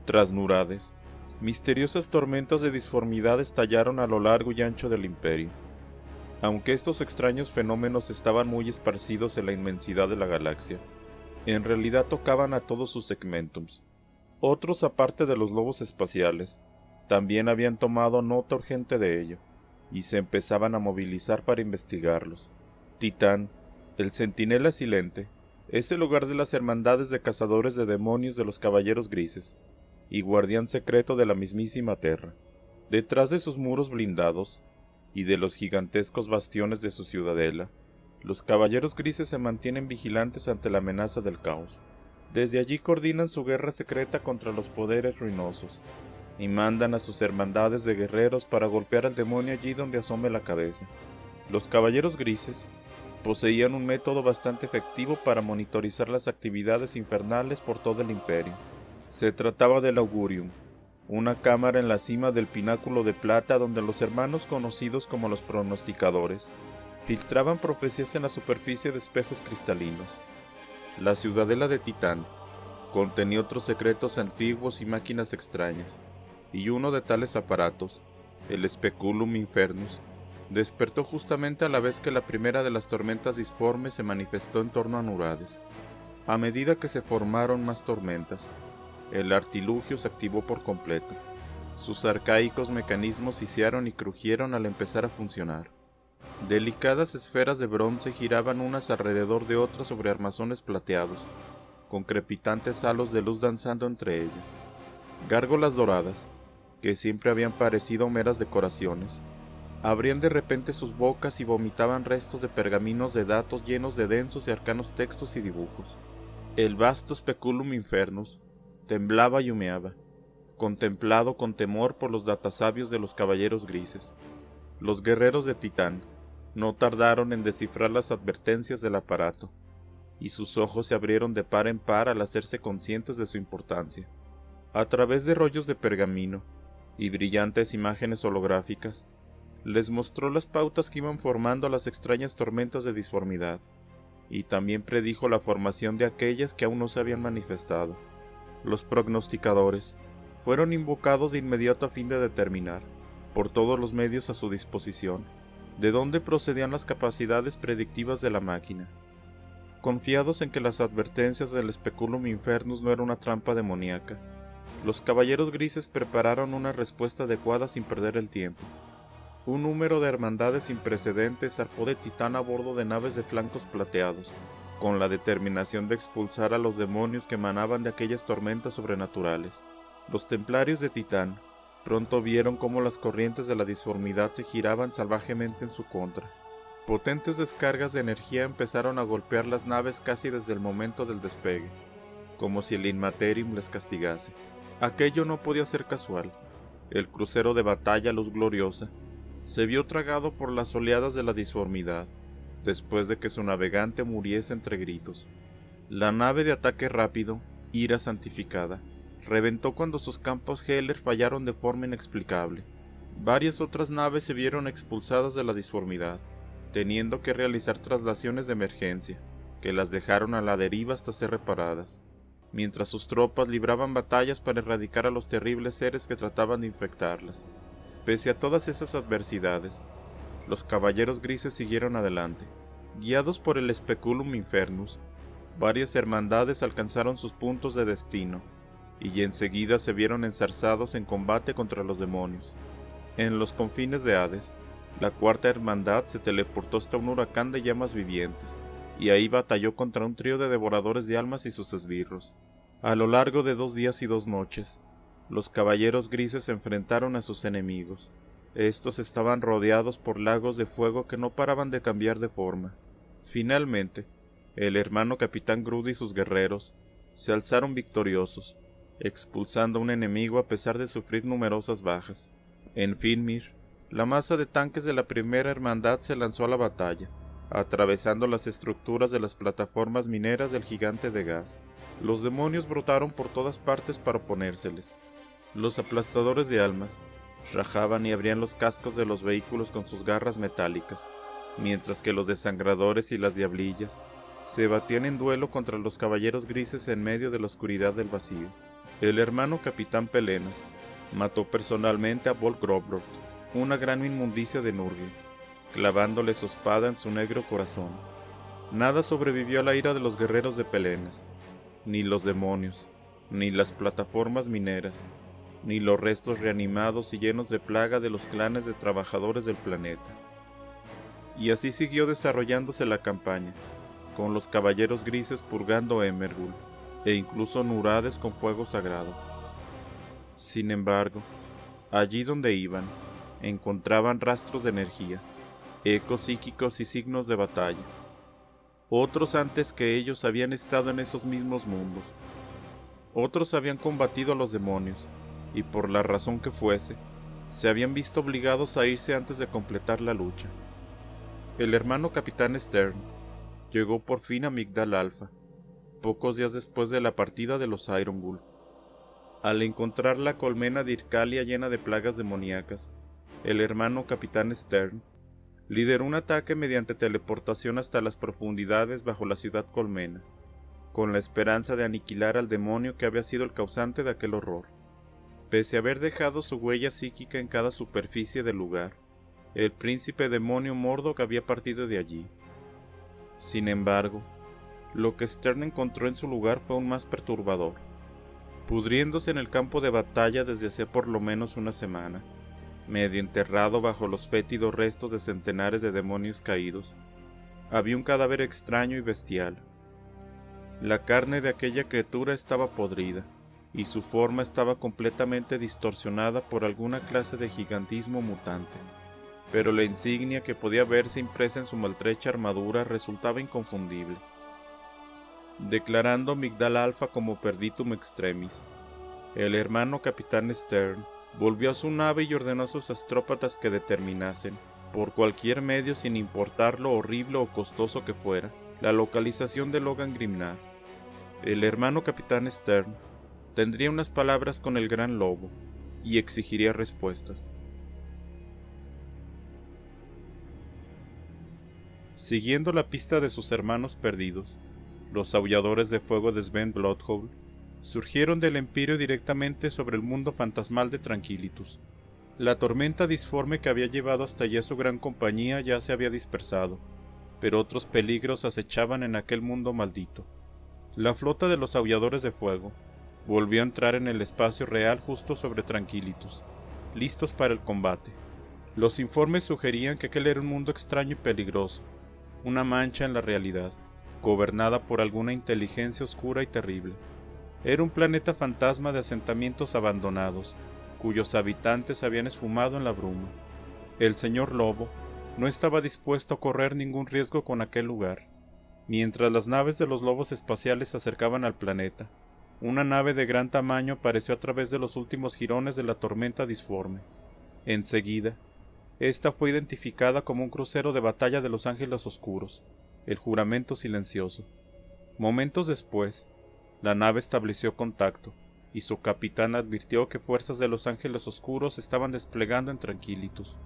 Tras Nurades, misteriosas tormentas de disformidad estallaron a lo largo y ancho del imperio. Aunque estos extraños fenómenos estaban muy esparcidos en la inmensidad de la galaxia, en realidad tocaban a todos sus segmentums. Otros, aparte de los lobos espaciales, también habían tomado nota urgente de ello, y se empezaban a movilizar para investigarlos. Titán, el centinela silente, es el hogar de las hermandades de cazadores de demonios de los Caballeros Grises, y guardián secreto de la mismísima Terra. Detrás de sus muros blindados, y de los gigantescos bastiones de su ciudadela, los Caballeros Grises se mantienen vigilantes ante la amenaza del caos. Desde allí coordinan su guerra secreta contra los poderes ruinosos, y mandan a sus hermandades de guerreros para golpear al demonio allí donde asome la cabeza. Los Caballeros Grises poseían un método bastante efectivo para monitorizar las actividades infernales por todo el imperio. Se trataba del Augurium, una cámara en la cima del pináculo de plata donde los hermanos conocidos como los pronosticadores filtraban profecías en la superficie de espejos cristalinos. La ciudadela de Titán contenía otros secretos antiguos y máquinas extrañas, y uno de tales aparatos, el Speculum Infernus, despertó justamente a la vez que la primera de las tormentas disformes se manifestó en torno a Nurades. A medida que se formaron más tormentas, el artilugio se activó por completo. Sus arcaicos mecanismos sisearon y crujieron al empezar a funcionar. Delicadas esferas de bronce giraban unas alrededor de otras sobre armazones plateados, con crepitantes halos de luz danzando entre ellas. Gárgolas doradas, que siempre habían parecido meras decoraciones, abrían de repente sus bocas y vomitaban restos de pergaminos de datos llenos de densos y arcanos textos y dibujos. El vasto Speculum Infernus temblaba y humeaba, contemplado con temor por los datasabios de los Caballeros Grises. Los guerreros de Titán no tardaron en descifrar las advertencias del aparato, y sus ojos se abrieron de par en par al hacerse conscientes de su importancia. A través de rollos de pergamino y brillantes imágenes holográficas, les mostró las pautas que iban formando las extrañas tormentas de disformidad, y también predijo la formación de aquellas que aún no se habían manifestado. Los prognosticadores fueron invocados de inmediato a fin de determinar, por todos los medios a su disposición, de dónde procedían las capacidades predictivas de la máquina. Confiados en que las advertencias del Speculum Infernus no era una trampa demoníaca, los Caballeros Grises prepararon una respuesta adecuada sin perder el tiempo. Un número de hermandades sin precedentes zarpó de Titán a bordo de naves de flancos plateados, con la determinación de expulsar a los demonios que emanaban de aquellas tormentas sobrenaturales. Los templarios de Titán pronto vieron cómo las corrientes de la disformidad se giraban salvajemente en su contra. Potentes descargas de energía empezaron a golpear las naves casi desde el momento del despegue, como si el Inmaterium les castigase. Aquello no podía ser casual. El crucero de batalla Luz Gloriosa se vio tragado por las oleadas de la disformidad, después de que su navegante muriese entre gritos. La nave de ataque rápido, Ira Santificada, reventó cuando sus campos Heller fallaron de forma inexplicable. Varias otras naves se vieron expulsadas de la disformidad, teniendo que realizar traslaciones de emergencia, que las dejaron a la deriva hasta ser reparadas, mientras sus tropas libraban batallas para erradicar a los terribles seres que trataban de infectarlas. Pese a todas esas adversidades, los Caballeros Grises siguieron adelante. Guiados por el Speculum Infernus, varias hermandades alcanzaron sus puntos de destino, y enseguida se vieron enzarzados en combate contra los demonios. En los confines de Hades, la cuarta hermandad se teleportó hasta un huracán de llamas vivientes, y ahí batalló contra un trío de devoradores de almas y sus esbirros. A lo largo de 2 días y 2 noches, los Caballeros Grises se enfrentaron a sus enemigos. Estos estaban rodeados por lagos de fuego que no paraban de cambiar de forma. Finalmente, el hermano Capitán Groot y sus guerreros se alzaron victoriosos, expulsando a un enemigo a pesar de sufrir numerosas bajas. En Finmir, la masa de tanques de la primera hermandad se lanzó a la batalla, atravesando las estructuras de las plataformas mineras del gigante de gas. Los demonios brotaron por todas partes para oponérseles. Los aplastadores de almas rajaban y abrían los cascos de los vehículos con sus garras metálicas, mientras que los desangradores y las diablillas se batían en duelo contra los Caballeros Grises en medio de la oscuridad del vacío. El hermano capitán Pelenas mató personalmente a Volgrobroth, una gran inmundicia de Nurgle, clavándole su espada en su negro corazón. Nada sobrevivió a la ira de los guerreros de Pelenas, ni los demonios, ni las plataformas mineras, ni los restos reanimados y llenos de plaga de los clanes de trabajadores del planeta. Y así siguió desarrollándose la campaña, con los caballeros grises purgando Emergul, e incluso Nurades con fuego sagrado. Sin embargo, allí donde iban, encontraban rastros de energía, ecos psíquicos y signos de batalla. Otros antes que ellos habían estado en esos mismos mundos. Otros habían combatido a los demonios, y por la razón que fuese, se habían visto obligados a irse antes de completar la lucha. El hermano capitán Stern llegó por fin a Migdal Alpha, pocos días después de la partida de los Irongulf. Al encontrar la colmena de Irkalia llena de plagas demoníacas, el hermano capitán Stern lideró un ataque mediante teleportación hasta las profundidades bajo la ciudad colmena, con la esperanza de aniquilar al demonio que había sido el causante de aquel horror. Pese a haber dejado su huella psíquica en cada superficie del lugar, el príncipe demonio Mordok había partido de allí. Sin embargo, lo que Stern encontró en su lugar fue aún más perturbador. Pudriéndose en el campo de batalla desde hace por lo menos una semana, medio enterrado bajo los fétidos restos de centenares de demonios caídos, había un cadáver extraño y bestial. La carne de aquella criatura estaba podrida, y su forma estaba completamente distorsionada por alguna clase de gigantismo mutante, pero la insignia que podía verse impresa en su maltrecha armadura resultaba inconfundible. Declarando Migdal Alpha como perditum extremis, el hermano capitán Stern volvió a su nave y ordenó a sus astrópatas que determinasen, por cualquier medio sin importar lo horrible o costoso que fuera, la localización de Logan Grimnar. El hermano capitán Stern tendría unas palabras con el gran lobo y exigiría respuestas. Siguiendo la pista de sus hermanos perdidos, los aulladores de fuego de Sven Bloodhowl surgieron del Empirio directamente sobre el mundo fantasmal de Tranquilitus. La tormenta disforme que había llevado hasta allí a su gran compañía ya se había dispersado, pero otros peligros acechaban en aquel mundo maldito. La flota de los aulladores de fuego volvió a entrar en el espacio real justo sobre Tranquilitus, listos para el combate. Los informes sugerían que aquel era un mundo extraño y peligroso, una mancha en la realidad, gobernada por alguna inteligencia oscura y terrible. Era un planeta fantasma de asentamientos abandonados, cuyos habitantes habían esfumado en la bruma. El señor Lobo no estaba dispuesto a correr ningún riesgo con aquel lugar. Mientras las naves de los lobos espaciales se acercaban al planeta, una nave de gran tamaño apareció a través de los últimos jirones de la tormenta disforme. Enseguida, esta fue identificada como un crucero de batalla de los Ángeles Oscuros, el Juramento Silencioso. Momentos después, la nave estableció contacto, y su capitán advirtió que fuerzas de los Ángeles Oscuros estaban desplegando en Tranquilitus.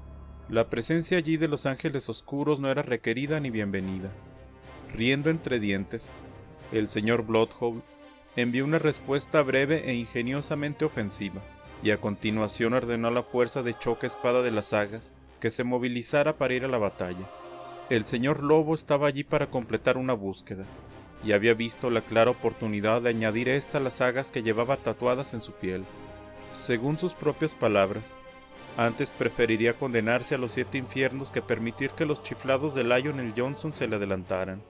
La presencia allí de los Ángeles Oscuros no era requerida ni bienvenida. Riendo entre dientes, el señor Bloodhowl envió una respuesta breve e ingeniosamente ofensiva, y a continuación ordenó a la fuerza de choque espada de las sagas que se movilizara para ir a la batalla. El señor Lobo estaba allí para completar una búsqueda, y había visto la clara oportunidad de añadir esta a las sagas que llevaba tatuadas en su piel. Según sus propias palabras, antes preferiría condenarse a los 7 infiernos que permitir que los chiflados de Lionel Johnson se le adelantaran.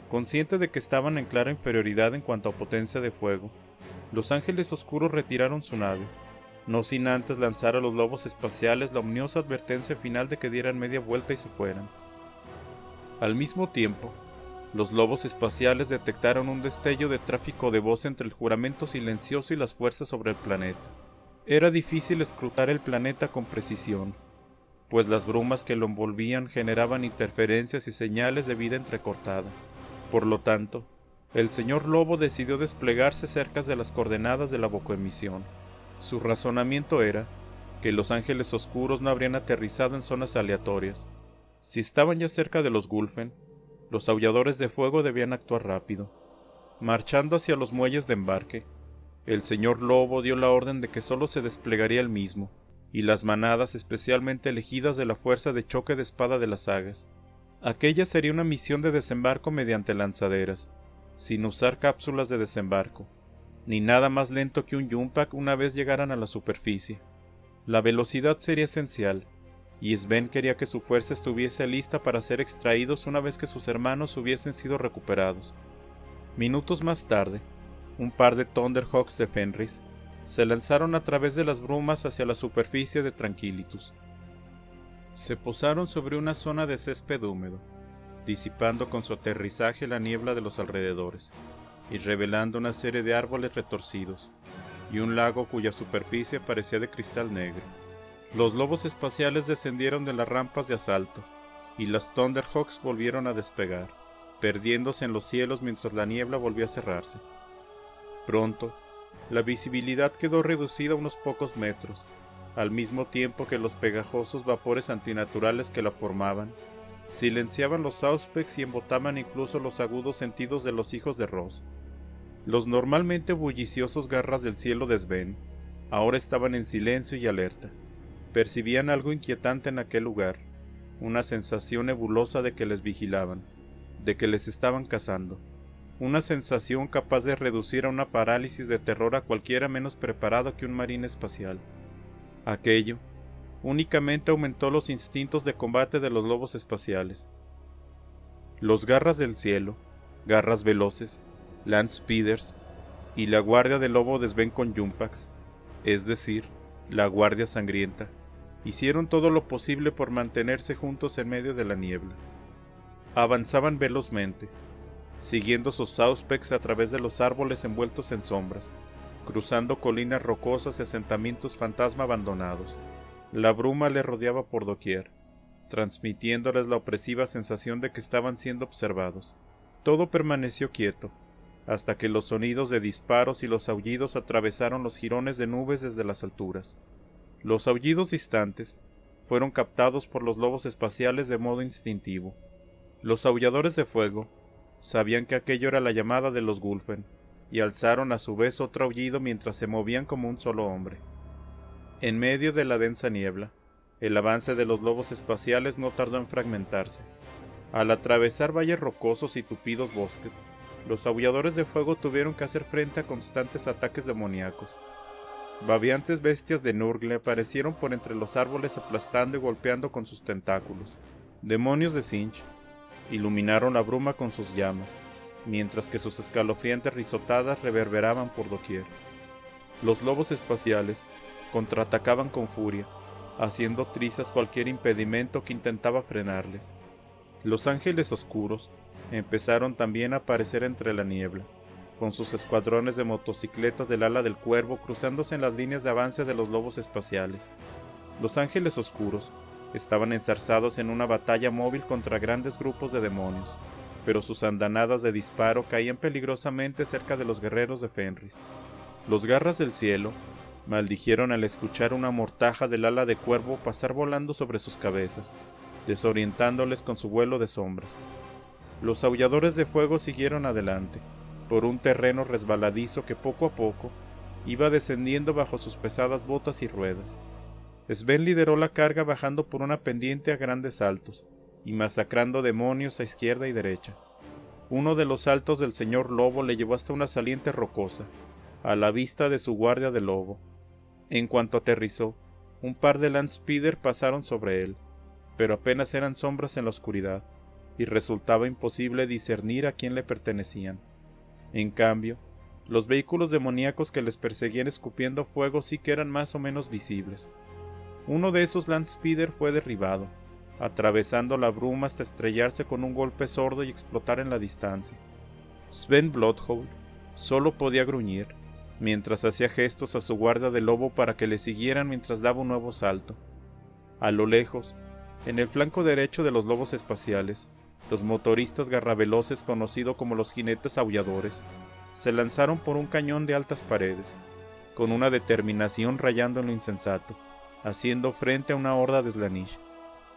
Consciente de que estaban en clara inferioridad en cuanto a potencia de fuego, los Ángeles Oscuros retiraron su nave, no sin antes lanzar a los lobos espaciales la ominiosa advertencia final de que dieran media vuelta y se fueran. Al mismo tiempo, los lobos espaciales detectaron un destello de tráfico de voz entre el Juramento Silencioso y las fuerzas sobre el planeta. Era difícil escrutar el planeta con precisión, pues las brumas que lo envolvían generaban interferencias y señales de vida entrecortada. Por lo tanto, el señor Lobo decidió desplegarse cerca de las coordenadas de la vocoemisión. Su razonamiento era que los Ángeles Oscuros no habrían aterrizado en zonas aleatorias. Si estaban ya cerca de los Gulfen, los aulladores de fuego debían actuar rápido. Marchando hacia los muelles de embarque, El señor Lobo dio la orden de que solo se desplegaría él mismo, y las manadas especialmente elegidas de la fuerza de choque de espada de las sagas. Aquella sería una misión de desembarco mediante lanzaderas, sin usar cápsulas de desembarco, ni nada más lento que un Jumpak una vez llegaran a la superficie. La velocidad sería esencial, y Sven quería que su fuerza estuviese lista para ser extraídos una vez que sus hermanos hubiesen sido recuperados. Minutos más tarde, un par de Thunderhawks de Fenris se lanzaron a través de las brumas hacia la superficie de Tranquilitus. Se posaron sobre una zona de césped húmedo, disipando con su aterrizaje la niebla de los alrededores, y revelando una serie de árboles retorcidos, y un lago cuya superficie parecía de cristal negro. Los lobos espaciales descendieron de las rampas de asalto, y las Thunderhawks volvieron a despegar, perdiéndose en los cielos mientras la niebla volvió a cerrarse. Pronto, la visibilidad quedó reducida a unos pocos metros, al mismo tiempo que los pegajosos vapores antinaturales que la formaban silenciaban los Auspex y embotaban incluso los agudos sentidos de los hijos de Ross. Los normalmente bulliciosos garras del cielo de Sven ahora estaban en silencio y alerta. Percibían algo inquietante en aquel lugar, una sensación nebulosa de que les vigilaban, de que les estaban cazando, una sensación capaz de reducir a una parálisis de terror a cualquiera menos preparado que un marín espacial. Aquello únicamente aumentó los instintos de combate de los lobos espaciales. Los garras del cielo, garras veloces, Land Speeders y la guardia del lobo de Sven con Jumpaks, es decir, la guardia sangrienta, hicieron todo lo posible por mantenerse juntos en medio de la niebla. Avanzaban velozmente, siguiendo sus Auspex a través de los árboles envueltos en sombras, cruzando colinas rocosas y asentamientos fantasma abandonados. La bruma les rodeaba por doquier, transmitiéndoles la opresiva sensación de que estaban siendo observados. Todo permaneció quieto, hasta que los sonidos de disparos y los aullidos atravesaron los jirones de nubes desde las alturas. Los aullidos distantes fueron captados por los lobos espaciales de modo instintivo. Los aulladores de fuego sabían que aquello era la llamada de los Gulfen, y alzaron a su vez otro aullido mientras se movían como un solo hombre. En medio de la densa niebla, el avance de los lobos espaciales no tardó en fragmentarse. Al atravesar valles rocosos y tupidos bosques, los aulladores de fuego tuvieron que hacer frente a constantes ataques demoníacos. Babeantes bestias de Nurgle aparecieron por entre los árboles aplastando y golpeando con sus tentáculos. Demonios de Sinch iluminaron la bruma con sus llamas, mientras que sus escalofriantes risotadas reverberaban por doquier. Los lobos espaciales contraatacaban con furia, haciendo trizas cualquier impedimento que intentaba frenarles. Los ángeles oscuros empezaron también a aparecer entre la niebla, con sus escuadrones de motocicletas del ala del cuervo cruzándose en las líneas de avance de los lobos espaciales. Los ángeles oscuros estaban enzarzados en una batalla móvil contra grandes grupos de demonios, pero sus andanadas de disparo caían peligrosamente cerca de los guerreros de Fenris. Los garras del cielo maldijeron al escuchar una mortaja del ala de cuervo pasar volando sobre sus cabezas, desorientándoles con su vuelo de sombras. Los aulladores de fuego siguieron adelante, por un terreno resbaladizo que poco a poco iba descendiendo bajo sus pesadas botas y ruedas. Sven lideró la carga bajando por una pendiente a grandes saltos, y masacrando demonios a izquierda y derecha. Uno de los saltos del señor Lobo le llevó hasta una saliente rocosa, a la vista de su guardia de lobo. En cuanto aterrizó, un par de Landspeeder pasaron sobre él, pero apenas eran sombras en la oscuridad, y resultaba imposible discernir a quién le pertenecían. En cambio, los vehículos demoníacos que les perseguían escupiendo fuego sí que eran más o menos visibles. Uno de esos Landspeeder fue derribado, atravesando la bruma hasta estrellarse con un golpe sordo y explotar en la distancia. Sven Bloodhowl solo podía gruñir, mientras hacía gestos a su guardia de lobo para que le siguieran mientras daba un nuevo salto. A lo lejos, en el flanco derecho de los lobos espaciales, los motoristas garraveloces conocidos como los jinetes aulladores, se lanzaron por un cañón de altas paredes, con una determinación rayando en lo insensato, haciendo frente a una horda de Slaanesh.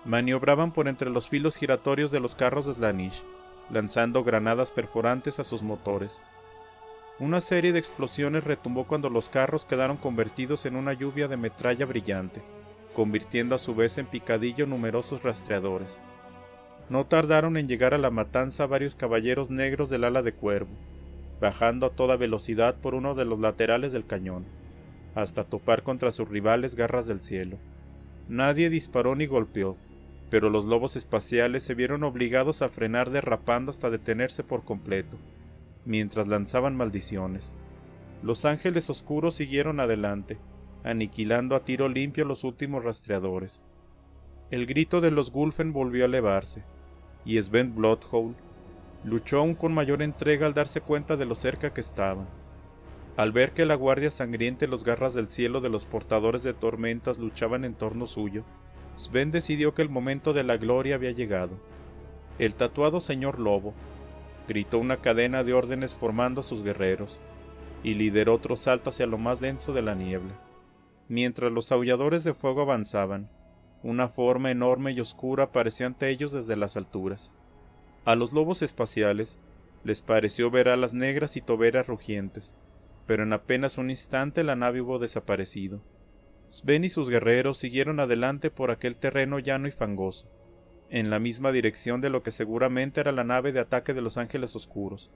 Maniobraban por entre los filos giratorios de los carros de Slaanesh, lanzando granadas perforantes a sus motores. Una serie de explosiones retumbó cuando los carros quedaron convertidos en una lluvia de metralla brillante, convirtiendo a su vez en picadillo numerosos rastreadores. No tardaron en llegar a la matanza varios caballeros negros del ala de cuervo, bajando a toda velocidad por uno de los laterales del cañón, hasta topar contra sus rivales garras del cielo. Nadie disparó ni golpeó, pero los lobos espaciales se vieron obligados a frenar derrapando hasta detenerse por completo, mientras lanzaban maldiciones. Los ángeles oscuros siguieron adelante, aniquilando a tiro limpio los últimos rastreadores. El grito de los Gulfen volvió a elevarse, y Sven Bloodhowl luchó aún con mayor entrega al darse cuenta de lo cerca que estaban. Al ver que la guardia sangrienta y los garras del cielo de los portadores de tormentas luchaban en torno suyo, Sven decidió que el momento de la gloria había llegado. El tatuado señor lobo gritó una cadena de órdenes formando a sus guerreros, y lideró otro salto hacia lo más denso de la niebla. Mientras los aulladores de fuego avanzaban, una forma enorme y oscura apareció ante ellos desde las alturas. A los lobos espaciales les pareció ver alas negras y toberas rugientes, pero en apenas un instante la nave hubo desaparecido. Sven y sus guerreros siguieron adelante por aquel terreno llano y fangoso, en la misma dirección de lo que seguramente era la nave de ataque de los ángeles oscuros.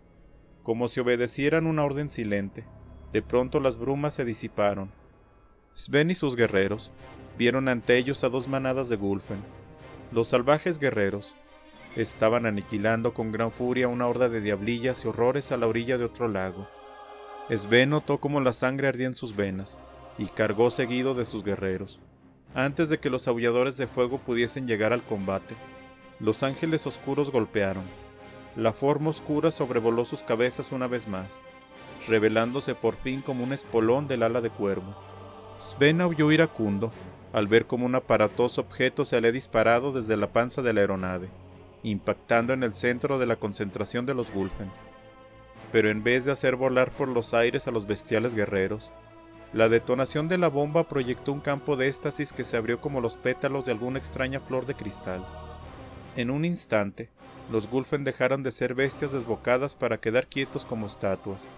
Como si obedecieran una orden silente, de pronto las brumas se disiparon. Sven y sus guerreros vieron ante ellos a dos manadas de Gulfen. Los salvajes guerreros estaban aniquilando con gran furia una horda de diablillas y horrores a la orilla de otro lago. Sven notó cómo la sangre ardía en sus venas, y cargó seguido de sus guerreros. Antes de que los aulladores de fuego pudiesen llegar al combate, los ángeles oscuros golpearon. La forma oscura sobrevoló sus cabezas una vez más, revelándose por fin como un espolón del ala de cuervo. Sven aulló iracundo al ver cómo un aparatoso objeto se había disparado desde la panza de la aeronave, impactando en el centro de la concentración de los Gulfen. Pero en vez de hacer volar por los aires a los bestiales guerreros, la detonación de la bomba proyectó un campo de éxtasis que se abrió como los pétalos de alguna extraña flor de cristal. En un instante, los Gulfen dejaron de ser bestias desbocadas para quedar quietos como estatuas,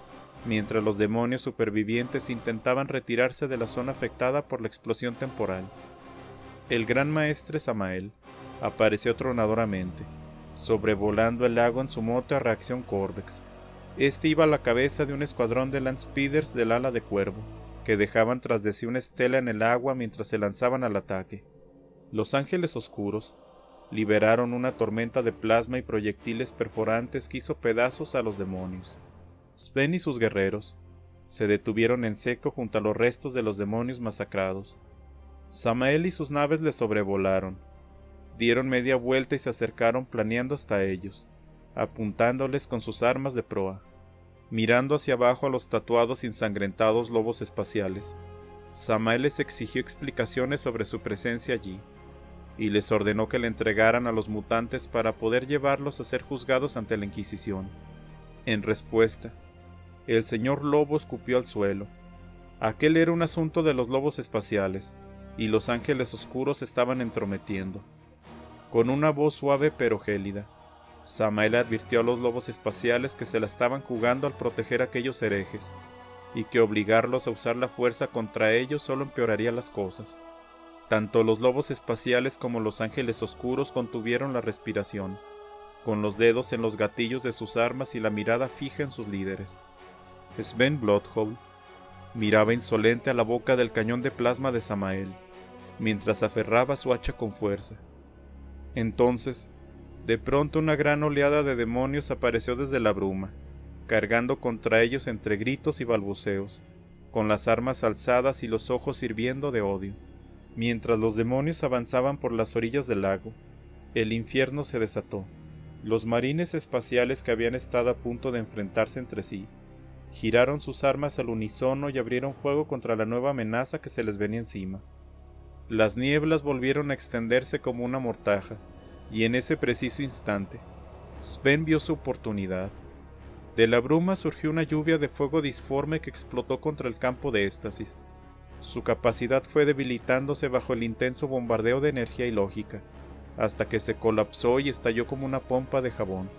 mientras los demonios supervivientes intentaban retirarse de la zona afectada por la explosión temporal. El gran maestre Samael apareció tronadoramente, sobrevolando el lago en su moto a reacción Corvex. Este iba a la cabeza de un escuadrón de Land Speeders del ala de cuervo, que dejaban tras de sí una estela en el agua mientras se lanzaban al ataque. Los ángeles oscuros liberaron una tormenta de plasma y proyectiles perforantes que hizo pedazos a los demonios. Sven y sus guerreros se detuvieron en seco junto a los restos de los demonios masacrados. Samael y sus naves les sobrevolaron, dieron media vuelta y se acercaron planeando hasta ellos, apuntándoles con sus armas de proa. Mirando hacia abajo a los tatuados y ensangrentados lobos espaciales, Samael les exigió explicaciones sobre su presencia allí, y les ordenó que le entregaran a los mutantes para poder llevarlos a ser juzgados ante la Inquisición. En respuesta, el señor lobo escupió al suelo. Aquel era un asunto de los lobos espaciales, y los ángeles oscuros estaban entrometiendo. Con una voz suave pero gélida, Samael advirtió a los lobos espaciales que se la estaban jugando al proteger a aquellos herejes, y que obligarlos a usar la fuerza contra ellos solo empeoraría las cosas. Tanto los lobos espaciales como los ángeles oscuros contuvieron la respiración, con los dedos en los gatillos de sus armas y la mirada fija en sus líderes. Sven Bloodhowl miraba insolente a la boca del cañón de plasma de Samael, mientras aferraba su hacha con fuerza. Entonces, de pronto una gran oleada de demonios apareció desde la bruma, cargando contra ellos entre gritos y balbuceos, con las armas alzadas y los ojos hirviendo de odio. Mientras los demonios avanzaban por las orillas del lago, el infierno se desató. Los marines espaciales que habían estado a punto de enfrentarse entre sí, giraron sus armas al unísono y abrieron fuego contra la nueva amenaza que se les venía encima. Las nieblas volvieron a extenderse como una mortaja, y en ese preciso instante, Sven vio su oportunidad. De la bruma surgió una lluvia de fuego disforme que explotó contra el campo de éxtasis. Su capacidad fue debilitándose bajo el intenso bombardeo de energía ilógica, hasta que se colapsó y estalló como una pompa de jabón.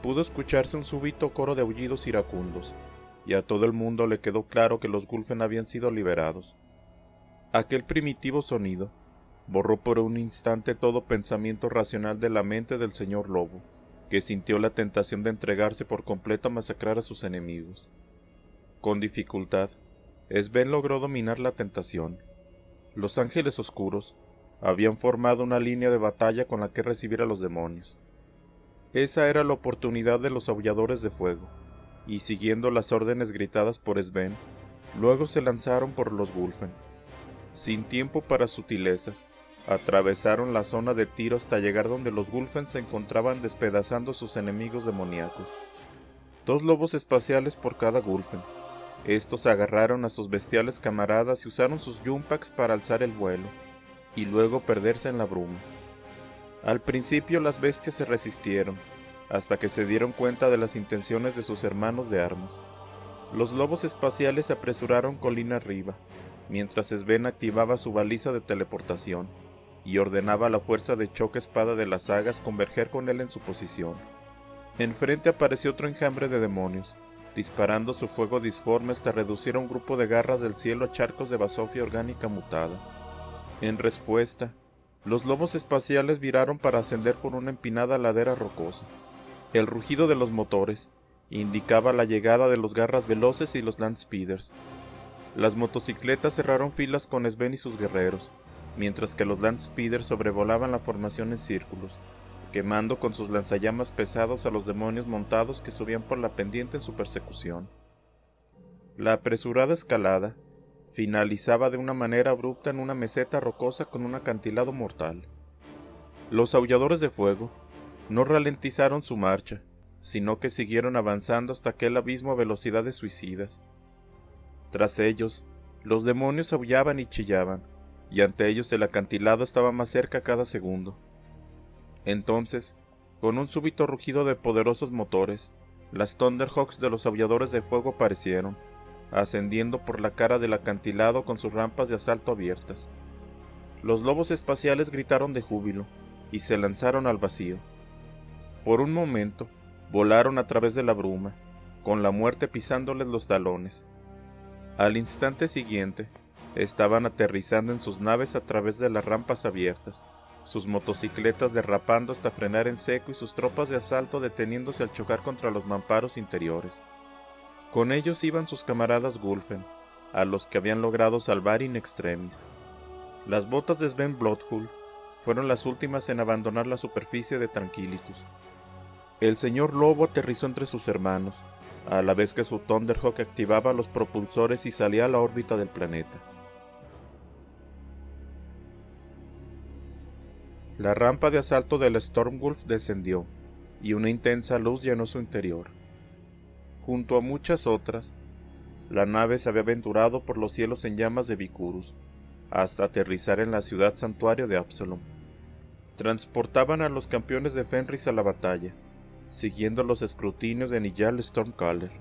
Pudo escucharse un súbito coro de aullidos iracundos, y a todo el mundo le quedó claro que los Gulfen habían sido liberados. Aquel primitivo sonido borró por un instante todo pensamiento racional de la mente del señor Lobo, que sintió la tentación de entregarse por completo a masacrar a sus enemigos. Con dificultad, Sven logró dominar la tentación. Los ángeles oscuros habían formado una línea de batalla con la que recibir a los demonios. Esa era la oportunidad de los aulladores de fuego, y siguiendo las órdenes gritadas por Sven, luego se lanzaron por los Gulfen. Sin tiempo para sutilezas, atravesaron la zona de tiro hasta llegar donde los Gulfen se encontraban despedazando a sus enemigos demoníacos. 2 lobos espaciales por cada Gulfen. Estos agarraron a sus bestiales camaradas y usaron sus Jumpacks para alzar el vuelo, y luego perderse en la bruma. Al principio las bestias se resistieron, hasta que se dieron cuenta de las intenciones de sus hermanos de armas. Los lobos espaciales se apresuraron colina arriba, mientras Sven activaba su baliza de teleportación, y ordenaba a la fuerza de choque espada de las sagas converger con él en su posición. Enfrente apareció otro enjambre de demonios, disparando su fuego disforme hasta reducir a un grupo de garras del cielo a charcos de basofia orgánica mutada. En respuesta, los lobos espaciales viraron para ascender por una empinada ladera rocosa. El rugido de los motores indicaba la llegada de los garras veloces y los Landspeeders. Las motocicletas cerraron filas con Sven y sus guerreros, mientras que los Landspeeders sobrevolaban la formación en círculos, quemando con sus lanzallamas pesados a los demonios montados que subían por la pendiente en su persecución. La apresurada escalada finalizaba de una manera abrupta en una meseta rocosa con un acantilado mortal. Los aulladores de fuego no ralentizaron su marcha, sino que siguieron avanzando hasta aquel abismo a velocidades suicidas. Tras ellos, los demonios aullaban y chillaban, y ante ellos el acantilado estaba más cerca cada segundo. Entonces, con un súbito rugido de poderosos motores, las Thunderhawks de los aulladores de fuego aparecieron, ascendiendo por la cara del acantilado con sus rampas de asalto abiertas. Los lobos espaciales gritaron de júbilo y se lanzaron al vacío. Por un momento, volaron a través de la bruma, con la muerte pisándoles los talones. Al instante siguiente, estaban aterrizando en sus naves a través de las rampas abiertas, sus motocicletas derrapando hasta frenar en seco y sus tropas de asalto deteniéndose al chocar contra los mamparos interiores. Con ellos iban sus camaradas Gulfen, a los que habían logrado salvar in extremis. Las botas de Sven Bloodhull fueron las últimas en abandonar la superficie de Tranquilitus. El señor Lobo aterrizó entre sus hermanos, a la vez que su Thunderhawk activaba los propulsores y salía a la órbita del planeta. La rampa de asalto del Stormwolf descendió, y una intensa luz llenó su interior. Junto a muchas otras, la nave se había aventurado por los cielos en llamas de Vicurus, hasta aterrizar en la ciudad santuario de Absalom. Transportaban a los campeones de Fenris a la batalla, siguiendo los escrutinios de Niyal Stormcaller.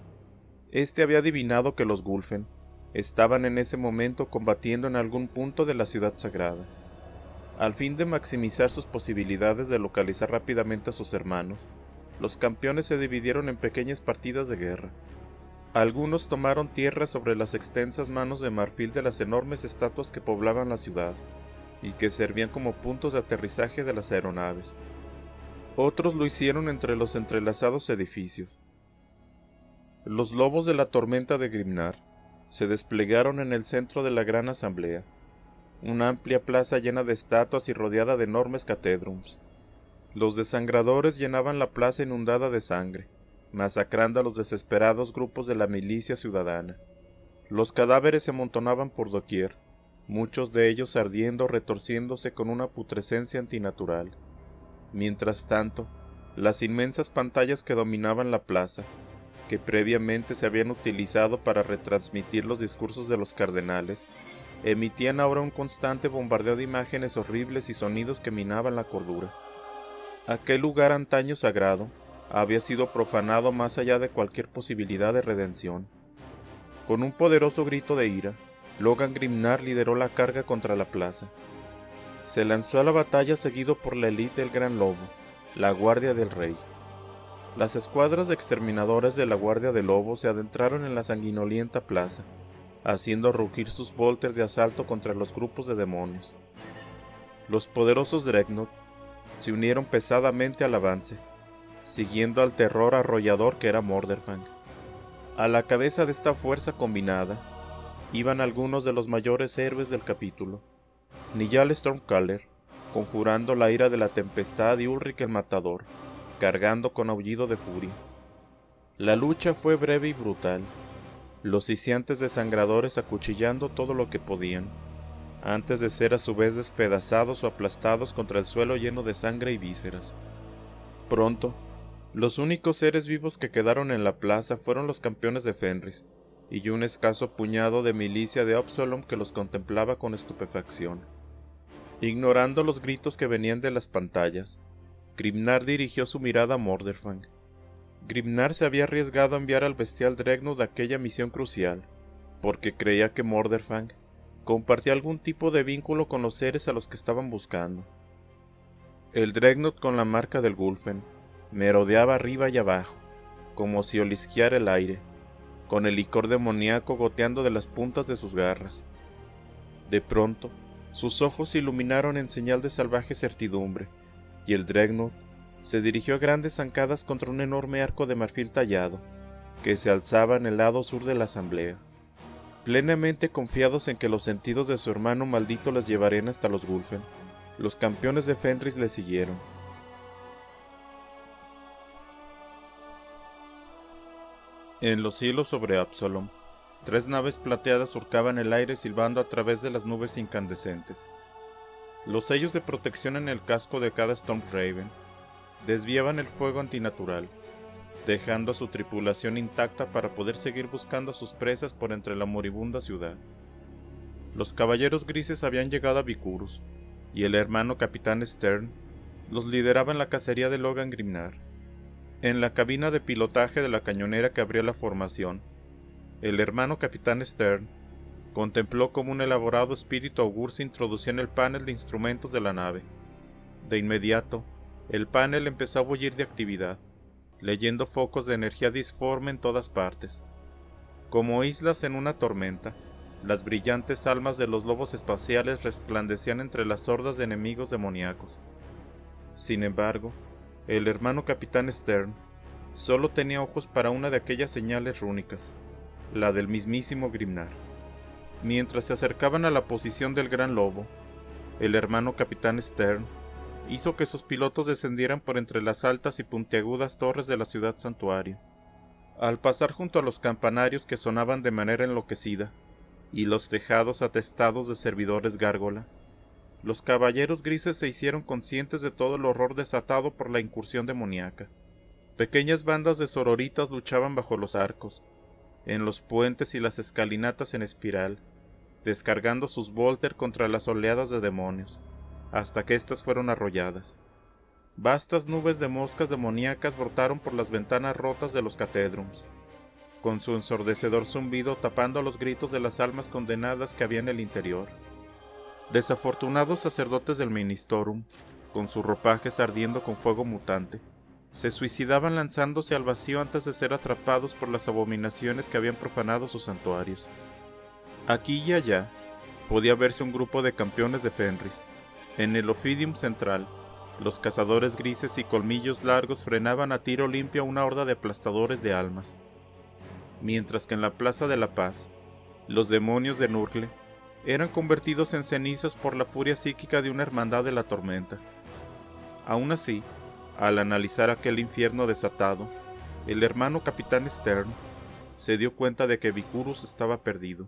Este había adivinado que los Gulfen estaban en ese momento combatiendo en algún punto de la ciudad sagrada. Al fin de maximizar sus posibilidades de localizar rápidamente a sus hermanos, los campeones se dividieron en pequeñas partidas de guerra. Algunos tomaron tierra sobre las extensas manos de marfil de las enormes estatuas que poblaban la ciudad, y que servían como puntos de aterrizaje de las aeronaves. Otros lo hicieron entre los entrelazados edificios. Los lobos de la tormenta de Grimnar se desplegaron en el centro de la gran asamblea, una amplia plaza llena de estatuas y rodeada de enormes catedrums. Los desangradores llenaban la plaza inundada de sangre, masacrando a los desesperados grupos de la milicia ciudadana. Los cadáveres se amontonaban por doquier, muchos de ellos ardiendo o retorciéndose con una putrescencia antinatural. Mientras tanto, las inmensas pantallas que dominaban la plaza, que previamente se habían utilizado para retransmitir los discursos de los cardenales, emitían ahora un constante bombardeo de imágenes horribles y sonidos que minaban la cordura. Aquel lugar antaño sagrado había sido profanado más allá de cualquier posibilidad de redención. Con un poderoso grito de ira, Logan Grimnar lideró la carga contra la plaza. Se lanzó a la batalla seguido por la élite del Gran Lobo, la guardia del rey. Las escuadras de exterminadores de la Guardia de Lobos se adentraron en la sanguinolienta plaza, haciendo rugir sus volters de asalto contra los grupos de demonios. Los poderosos Dreadnought se unieron pesadamente al avance, siguiendo al terror arrollador que era Mordorfang. A la cabeza de esta fuerza combinada iban algunos de los mayores héroes del capítulo: Niyal Stormcaller, conjurando la ira de la tempestad, y Ulrich el Matador, cargando con aullido de furia. La lucha fue breve y brutal, los sitiantes desangradores acuchillando todo lo que podían, antes de ser a su vez despedazados o aplastados contra el suelo lleno de sangre y vísceras. Pronto, los únicos seres vivos que quedaron en la plaza fueron los campeones de Fenris, y un escaso puñado de milicia de Absalom que los contemplaba con estupefacción. Ignorando los gritos que venían de las pantallas, Grimnar dirigió su mirada a Mordorfang. Grimnar se había arriesgado a enviar al bestial Dreadnought a aquella misión crucial, porque creía que Mordorfang compartía algún tipo de vínculo con los seres a los que estaban buscando. El Dreadnought, con la marca del Gulfen, merodeaba arriba y abajo, como si olisqueara el aire, con el licor demoníaco goteando de las puntas de sus garras. De pronto, sus ojos se iluminaron en señal de salvaje certidumbre, y el Dreadnought se dirigió a grandes zancadas contra un enorme arco de marfil tallado, que se alzaba en el lado sur de la asamblea. Plenamente confiados en que los sentidos de su hermano maldito les llevarían hasta los Gulfen, los campeones de Fenris le siguieron. En los cielos sobre Absalom, 3 naves plateadas surcaban el aire silbando a través de las nubes incandescentes. Los sellos de protección en el casco de cada Stormraven desviaban el fuego antinatural, dejando a su tripulación intacta para poder seguir buscando a sus presas por entre la moribunda ciudad. Los caballeros grises habían llegado a Vicurus, y el hermano capitán Stern los lideraba en la cacería de Logan Grimnar. En la cabina de pilotaje de la cañonera que abría la formación, el hermano capitán Stern contempló cómo un elaborado espíritu augur se introducía en el panel de instrumentos de la nave. De inmediato, el panel empezó a bullir de actividad, leyendo focos de energía disforme en todas partes. Como islas en una tormenta, las brillantes almas de los lobos espaciales resplandecían entre las hordas de enemigos demoníacos. Sin embargo, el hermano capitán Stern solo tenía ojos para una de aquellas señales rúnicas, la del mismísimo Grimnar. Mientras se acercaban a la posición del gran lobo, el hermano capitán Stern hizo que sus pilotos descendieran por entre las altas y puntiagudas torres de la ciudad santuario. Al pasar junto a los campanarios que sonaban de manera enloquecida, y los tejados atestados de servidores gárgola, los caballeros grises se hicieron conscientes de todo el horror desatado por la incursión demoníaca. Pequeñas bandas de sororitas luchaban bajo los arcos, en los puentes y las escalinatas en espiral, descargando sus volter contra las oleadas de demonios, hasta que éstas fueron arrolladas. Vastas nubes de moscas demoníacas brotaron por las ventanas rotas de los catedrums, con su ensordecedor zumbido tapando los gritos de las almas condenadas que había en el interior. Desafortunados sacerdotes del Ministorum, con sus ropajes ardiendo con fuego mutante, se suicidaban lanzándose al vacío antes de ser atrapados por las abominaciones que habían profanado sus santuarios. Aquí y allá podía verse un grupo de campeones de Fenris. En el Ophidium central, los cazadores grises y colmillos largos frenaban a tiro limpio a una horda de aplastadores de almas. Mientras que en la Plaza de la Paz, los demonios de Nurgle eran convertidos en cenizas por la furia psíquica de una hermandad de la tormenta. Aún así, al analizar aquel infierno desatado, el hermano capitán Stern se dio cuenta de que Vicurus estaba perdido.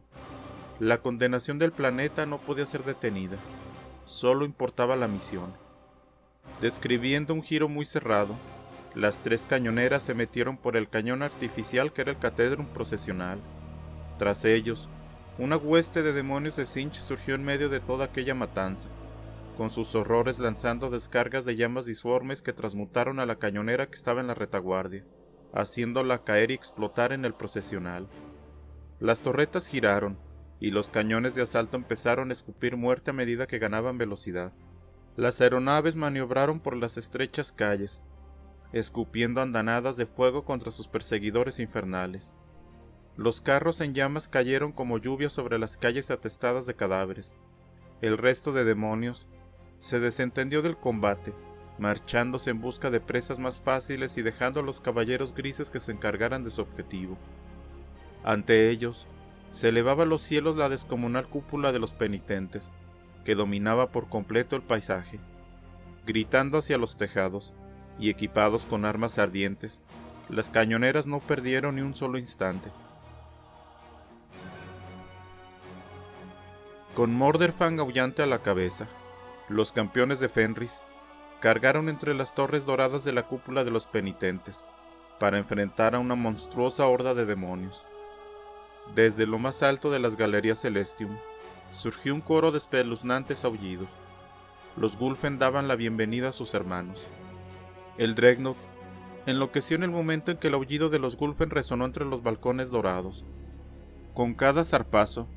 La condenación del planeta no podía ser detenida, solo importaba la misión. Describiendo un giro muy cerrado, las 3 cañoneras se metieron por el cañón artificial que era el catedrum procesional. Tras ellos, una hueste de demonios de Tzeentch surgió en medio de toda aquella matanza, con sus horrores lanzando descargas de llamas disformes que transmutaron a la cañonera que estaba en la retaguardia, haciéndola caer y explotar en el procesional. Las torretas giraron, y los cañones de asalto empezaron a escupir muerte a medida que ganaban velocidad. Las aeronaves maniobraron por las estrechas calles, escupiendo andanadas de fuego contra sus perseguidores infernales. Los carros en llamas cayeron como lluvia sobre las calles atestadas de cadáveres. El resto de demonios se desentendió del combate, marchándose en busca de presas más fáciles y dejando a los caballeros grises que se encargaran de su objetivo. Ante ellos, se elevaba a los cielos la descomunal cúpula de los penitentes, que dominaba por completo el paisaje. Gritando hacia los tejados, y equipados con armas ardientes, las cañoneras no perdieron ni un solo instante. Con Morderfang aullante a la cabeza, los campeones de Fenris cargaron entre las torres doradas de la cúpula de los penitentes, para enfrentar a una monstruosa horda de demonios. Desde lo más alto de las galerías Celestium, surgió un coro de espeluznantes aullidos. Los Gulfen daban la bienvenida a sus hermanos. El Dreadnought enloqueció en el momento en que el aullido de los Gulfen resonó entre los balcones dorados. Con cada zarpazo,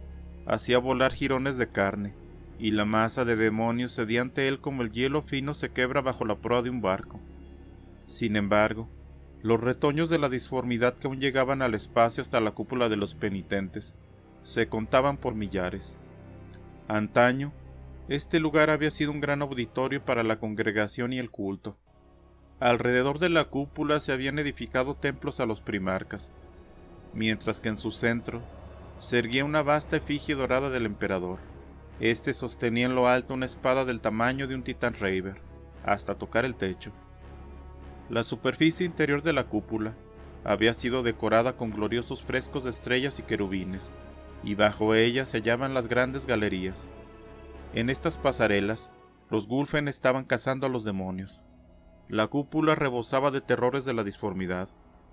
hacía volar jirones de carne, y la masa de demonios cedía ante él como el hielo fino se quebra bajo la proa de un barco. Sin embargo, los retoños de la disformidad que aún llegaban al espacio hasta la cúpula de los penitentes se contaban por millares. Antaño, este lugar había sido un gran auditorio para la congregación y el culto. Alrededor de la cúpula se habían edificado templos a los primarcas, mientras que en su centro se erguía una vasta efigie dorada del emperador. Este sostenía en lo alto una espada del tamaño de un titán Reiver, hasta tocar el techo. La superficie interior de la cúpula había sido decorada con gloriosos frescos de estrellas y querubines, y bajo ella se hallaban las grandes galerías. En estas pasarelas, los Gulfen estaban cazando a los demonios. La cúpula rebosaba de terrores de la disformidad,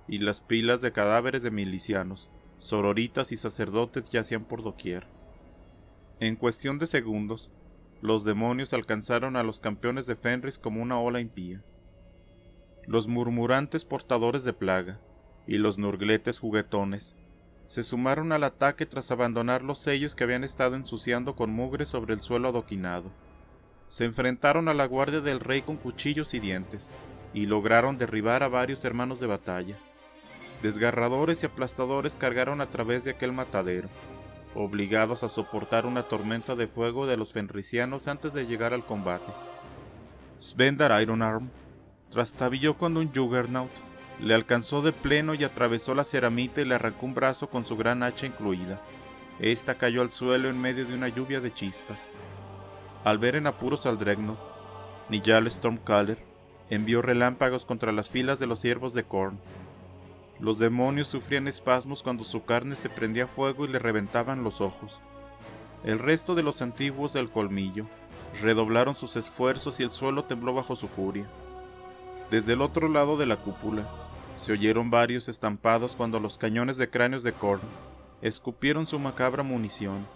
y las pilas de cadáveres de milicianos, sororitas y sacerdotes yacían por doquier. En cuestión de segundos, los demonios alcanzaron a los campeones de Fenris como una ola impía. Los murmurantes portadores de plaga y los nurgletes juguetones se sumaron al ataque tras abandonar los sellos que habían estado ensuciando con mugre sobre el suelo adoquinado. Se enfrentaron a la guardia del rey con cuchillos y dientes, y lograron derribar a varios hermanos de batalla. Desgarradores y aplastadores cargaron a través de aquel matadero, obligados a soportar una tormenta de fuego de los fenrisianos antes de llegar al combate. Svendar Ironarm trastabilló cuando un Juggernaut le alcanzó de pleno y atravesó la ceramita y le arrancó un brazo con su gran hacha incluida. Esta cayó al suelo en medio de una lluvia de chispas. Al ver en apuros al Dreadnought, Niyal Stormcaller envió relámpagos contra las filas de los siervos de Khorne. Los demonios sufrían espasmos cuando su carne se prendía a fuego y le reventaban los ojos. El resto de los antiguos del colmillo redoblaron sus esfuerzos y el suelo tembló bajo su furia. Desde el otro lado de la cúpula, se oyeron varios estampados cuando los cañones de cráneos de Khorne escupieron su macabra munición.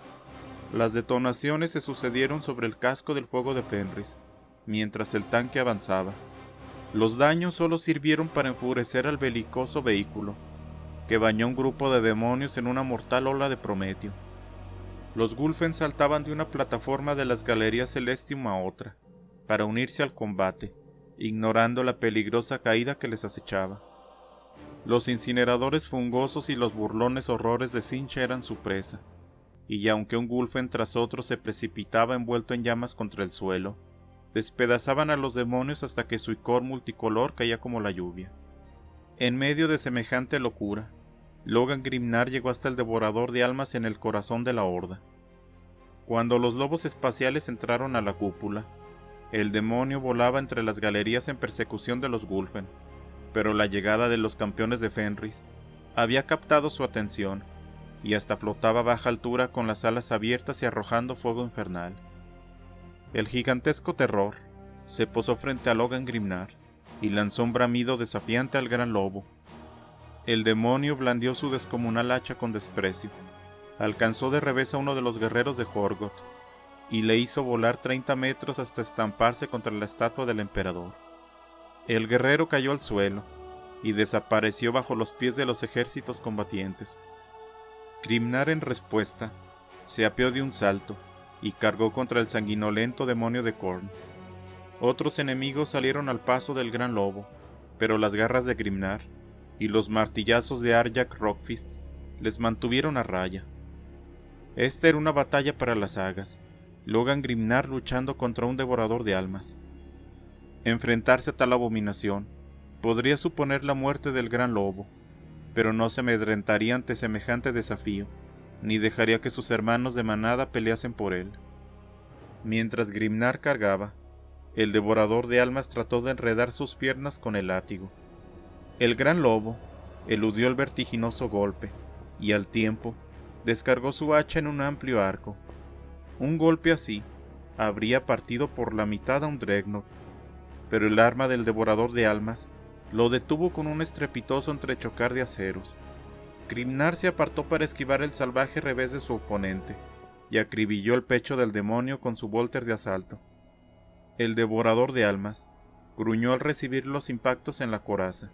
Las detonaciones se sucedieron sobre el casco del fuego de Fenris, mientras el tanque avanzaba. Los daños solo sirvieron para enfurecer al belicoso vehículo, que bañó un grupo de demonios en una mortal ola de Prometeo. Los Gulfen saltaban de una plataforma de las galerías Celestium a otra, para unirse al combate, ignorando la peligrosa caída que les acechaba. Los incineradores fungosos y los burlones horrores de Tzeentch eran su presa, y aunque un Gulfen tras otro se precipitaba envuelto en llamas contra el suelo, despedazaban a los demonios hasta que su icor multicolor caía como la lluvia. En medio de semejante locura, Logan Grimnar llegó hasta el devorador de almas en el corazón de la horda. Cuando los lobos espaciales entraron a la cúpula, el demonio volaba entre las galerías en persecución de los Gulfen, pero la llegada de los campeones de Fenris había captado su atención, y hasta flotaba a baja altura con las alas abiertas y arrojando fuego infernal. El gigantesco terror se posó frente a Logan Grimnar y lanzó un bramido desafiante al gran lobo. El demonio blandió su descomunal hacha con desprecio, alcanzó de revés a uno de los guerreros de Horgoth y le hizo volar 30 metros hasta estamparse contra la estatua del emperador. El guerrero cayó al suelo y desapareció bajo los pies de los ejércitos combatientes. Grimnar en respuesta se apeó de un salto y cargó contra el sanguinolento demonio de Khorne. Otros enemigos salieron al paso del gran lobo, pero las garras de Grimnar y los martillazos de Arjak Rockfist les mantuvieron a raya. Esta era una batalla para las sagas, Logan Grimnar luchando contra un devorador de almas. Enfrentarse a tal abominación podría suponer la muerte del gran lobo, pero no se amedrentaría ante semejante desafío, ni dejaría que sus hermanos de manada peleasen por él. Mientras Grimnar cargaba, el devorador de almas trató de enredar sus piernas con el látigo. El gran lobo eludió el vertiginoso golpe, y al tiempo descargó su hacha en un amplio arco. Un golpe así habría partido por la mitad a un Dreadnought, pero el arma del devorador de almas lo detuvo con un estrepitoso entrechocar de aceros. Grimnar se apartó para esquivar el salvaje revés de su oponente, y acribilló el pecho del demonio con su volter de asalto. El devorador de almas gruñó al recibir los impactos en la coraza,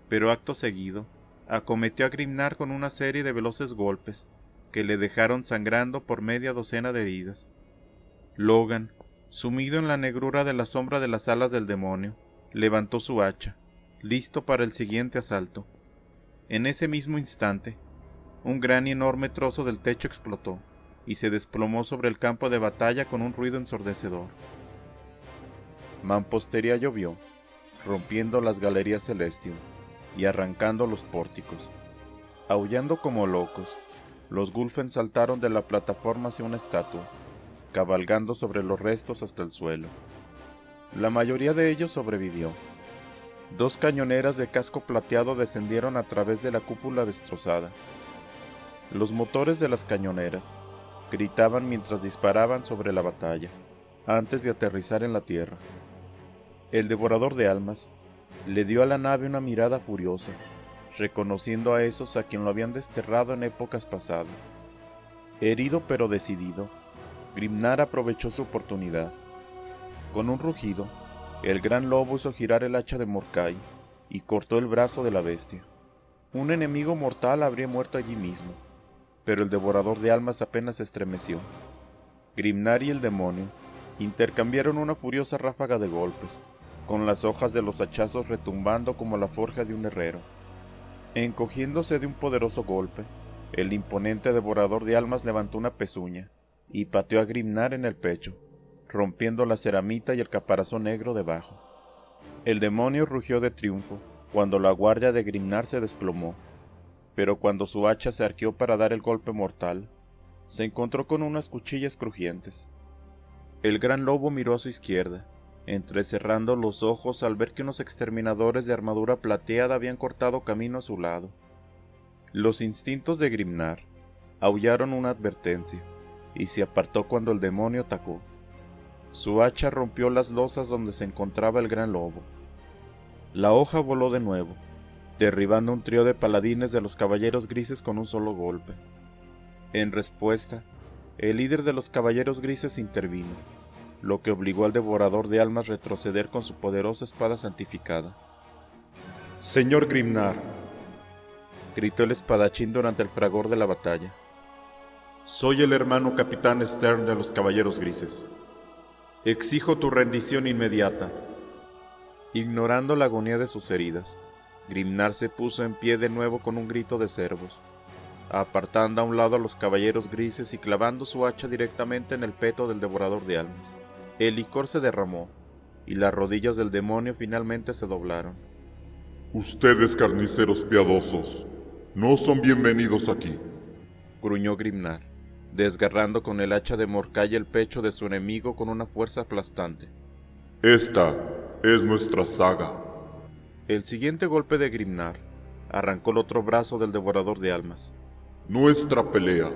pero acto seguido acometió a Grimnar con una serie de veloces golpes que le dejaron sangrando por media docena de heridas. Logan, sumido en la negrura de la sombra de las alas del demonio, levantó su hacha, listo para el siguiente asalto. En ese mismo instante, un gran y enorme trozo del techo explotó y se desplomó sobre el campo de batalla con un ruido ensordecedor. Mampostería llovió, rompiendo las galerías Celestium y arrancando los pórticos. Aullando como locos, los Gulfen saltaron de la plataforma hacia una estatua, cabalgando sobre los restos hasta el suelo. La mayoría de ellos sobrevivió. 2 cañoneras de casco plateado descendieron a través de la cúpula destrozada. Los motores de las cañoneras gritaban mientras disparaban sobre la batalla, antes de aterrizar en la tierra. El devorador de almas le dio a la nave una mirada furiosa, reconociendo a esos a quien lo habían desterrado en épocas pasadas. Herido pero decidido, Grimnar aprovechó su oportunidad. Con un rugido, el gran lobo hizo girar el hacha de Morkai y cortó el brazo de la bestia. Un enemigo mortal habría muerto allí mismo, pero el devorador de almas apenas se estremeció. Grimnar y el demonio intercambiaron una furiosa ráfaga de golpes, con las hojas de los hachazos retumbando como la forja de un herrero. Encogiéndose de un poderoso golpe, el imponente devorador de almas levantó una pezuña y pateó a Grimnar en el pecho, rompiendo la ceramita y el caparazón negro debajo. El demonio rugió de triunfo cuando la guardia de Grimnar se desplomó, pero cuando su hacha se arqueó para dar el golpe mortal, se encontró con unas cuchillas crujientes. El gran lobo miró a su izquierda, entrecerrando los ojos al ver que unos exterminadores de armadura plateada habían cortado camino a su lado. Los instintos de Grimnar aullaron una advertencia, y se apartó cuando el demonio atacó. Su hacha rompió las losas donde se encontraba el gran lobo. La hoja voló de nuevo, derribando un trío de paladines de los caballeros grises con un solo golpe. En respuesta, el líder de los caballeros grises intervino, lo que obligó al devorador de almas a retroceder con su poderosa espada santificada. «Señor Grimnar», gritó el espadachín durante el fragor de la batalla. «Soy el hermano capitán Stern de los caballeros grises. Exijo tu rendición inmediata». Ignorando la agonía de sus heridas, Grimnar se puso en pie de nuevo con un grito de cervos, apartando a un lado a los caballeros grises y clavando su hacha directamente en el peto del devorador de almas. El licor se derramó, y las rodillas del demonio finalmente se doblaron. «Ustedes, carniceros piadosos, no son bienvenidos aquí», gruñó Grimnar, desgarrando con el hacha de Morkai el pecho de su enemigo con una fuerza aplastante. «Esta es nuestra saga». El siguiente golpe de Grimnar arrancó el otro brazo del devorador de almas. «Nuestra pelea».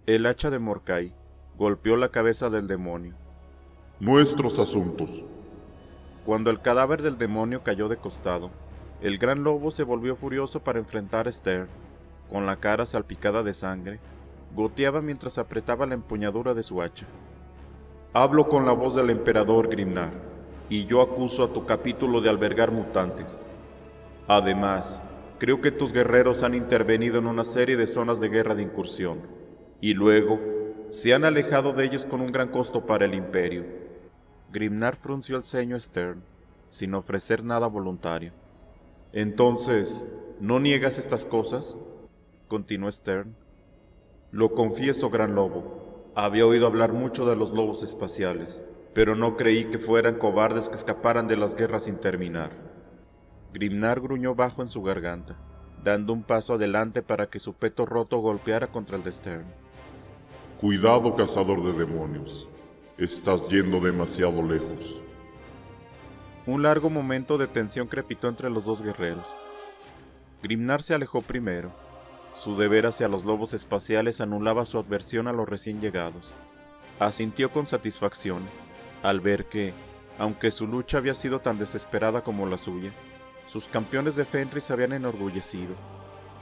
El hacha de Morkai golpeó la cabeza del demonio. «Nuestros asuntos». Cuando el cadáver del demonio cayó de costado, el gran lobo se volvió furioso para enfrentar a Stern. Con la cara salpicada de sangre, goteaba mientras apretaba la empuñadura de su hacha. «Hablo con la voz del emperador Grimnar, y yo acuso a tu capítulo de albergar mutantes. Además, creo que tus guerreros han intervenido en una serie de zonas de guerra de incursión, y luego se han alejado de ellos con un gran costo para el Imperio». Grimnar frunció el ceño a Stern, sin ofrecer nada voluntario. «Entonces, ¿no niegas estas cosas?», continuó Stern. «Lo confieso, Gran Lobo. Había oído hablar mucho de los lobos espaciales, pero no creí que fueran cobardes que escaparan de las guerras sin terminar». Grimnar gruñó bajo en su garganta, dando un paso adelante para que su peto roto golpeara contra el de Stern. Cuidado, cazador de demonios. Estás yendo demasiado lejos. Un largo momento de tensión crepitó entre los dos guerreros. Grimnar se alejó primero. Su deber hacia los lobos espaciales anulaba su adversión a los recién llegados. Asintió con satisfacción al ver que, aunque su lucha había sido tan desesperada como la suya, sus campeones de Fenris se habían enorgullecido.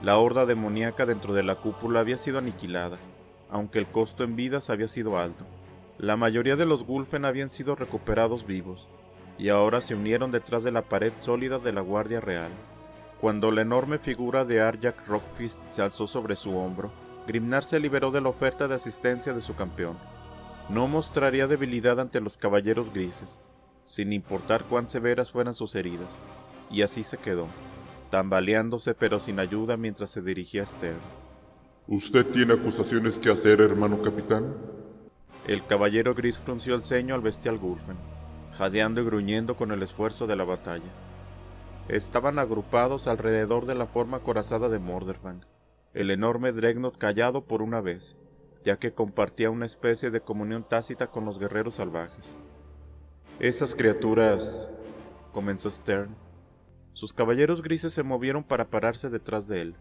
La horda demoníaca dentro de la cúpula había sido aniquilada, aunque el costo en vidas había sido alto. La mayoría de los Gulfen habían sido recuperados vivos, y ahora se unieron detrás de la pared sólida de la Guardia Real. Cuando la enorme figura de Arjak Rockfist se alzó sobre su hombro, Grimnar se liberó de la oferta de asistencia de su campeón. No mostraría debilidad ante los caballeros grises, sin importar cuán severas fueran sus heridas, y así se quedó, tambaleándose pero sin ayuda mientras se dirigía a Stern. ¿Usted tiene acusaciones que hacer, hermano capitán? El caballero gris frunció el ceño al bestial Gulfen, jadeando y gruñendo con el esfuerzo de la batalla. Estaban agrupados alrededor de la forma acorazada de Morderfang, el enorme Dreadnought callado por una vez, ya que compartía una especie de comunión tácita con los guerreros salvajes. «Esas criaturas», comenzó Stern. Sus caballeros grises se movieron para pararse detrás de él.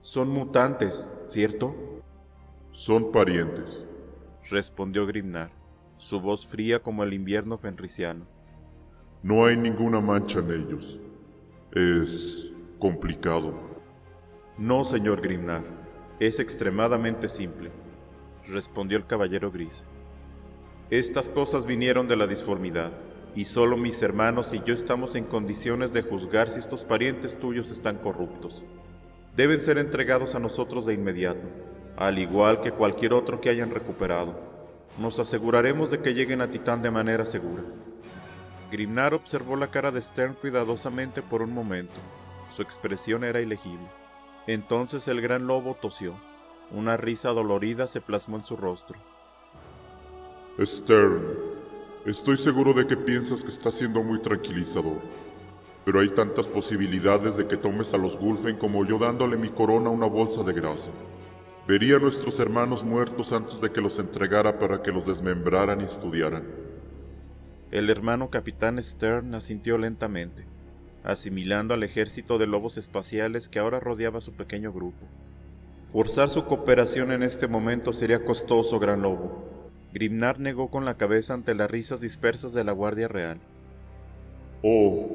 «Son mutantes, ¿cierto?». «Son parientes», respondió Grimnar, su voz fría como el invierno fenrisiano. «No hay ninguna mancha en ellos. Es complicado». «No, señor Grimnar, es extremadamente simple», respondió el caballero gris. «Estas cosas vinieron de la disformidad, y solo mis hermanos y yo estamos en condiciones de juzgar si estos parientes tuyos están corruptos. Deben ser entregados a nosotros de inmediato, al igual que cualquier otro que hayan recuperado. Nos aseguraremos de que lleguen a Titán de manera segura». Grimnar observó la cara de Stern cuidadosamente por un momento. Su expresión era ilegible. Entonces el gran lobo tosió. Una risa dolorida se plasmó en su rostro. «Stern, estoy seguro de que piensas que está siendo muy tranquilizador, pero hay tantas posibilidades de que tomes a los Gulfen como yo dándole mi corona a una bolsa de grasa. Vería a nuestros hermanos muertos antes de que los entregara para que los desmembraran y estudiaran». El hermano capitán Stern asintió lentamente, asimilando al ejército de lobos espaciales que ahora rodeaba su pequeño grupo. «Forzar su cooperación en este momento sería costoso, Gran Lobo». Grimnar negó con la cabeza ante las risas dispersas de la Guardia Real. «Oh,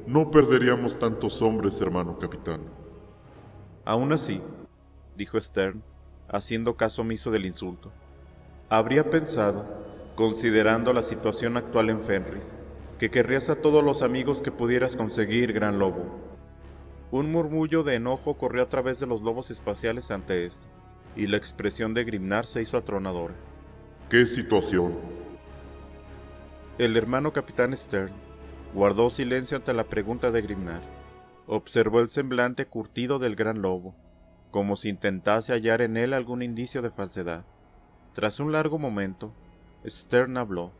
no perderíamos tantos hombres, hermano capitán». «Aún así», dijo Stern, haciendo caso omiso del insulto, «habría pensado, considerando la situación actual en Fenris, que querrías a todos los amigos que pudieras conseguir, Gran Lobo». Un murmullo de enojo corrió a través de los lobos espaciales ante esto, y la expresión de Grimnar se hizo atronadora. «¿Qué situación?». El hermano capitán Stern guardó silencio ante la pregunta de Grimnar. Observó el semblante curtido del gran lobo, como si intentase hallar en él algún indicio de falsedad. Tras un largo momento, Stern habló,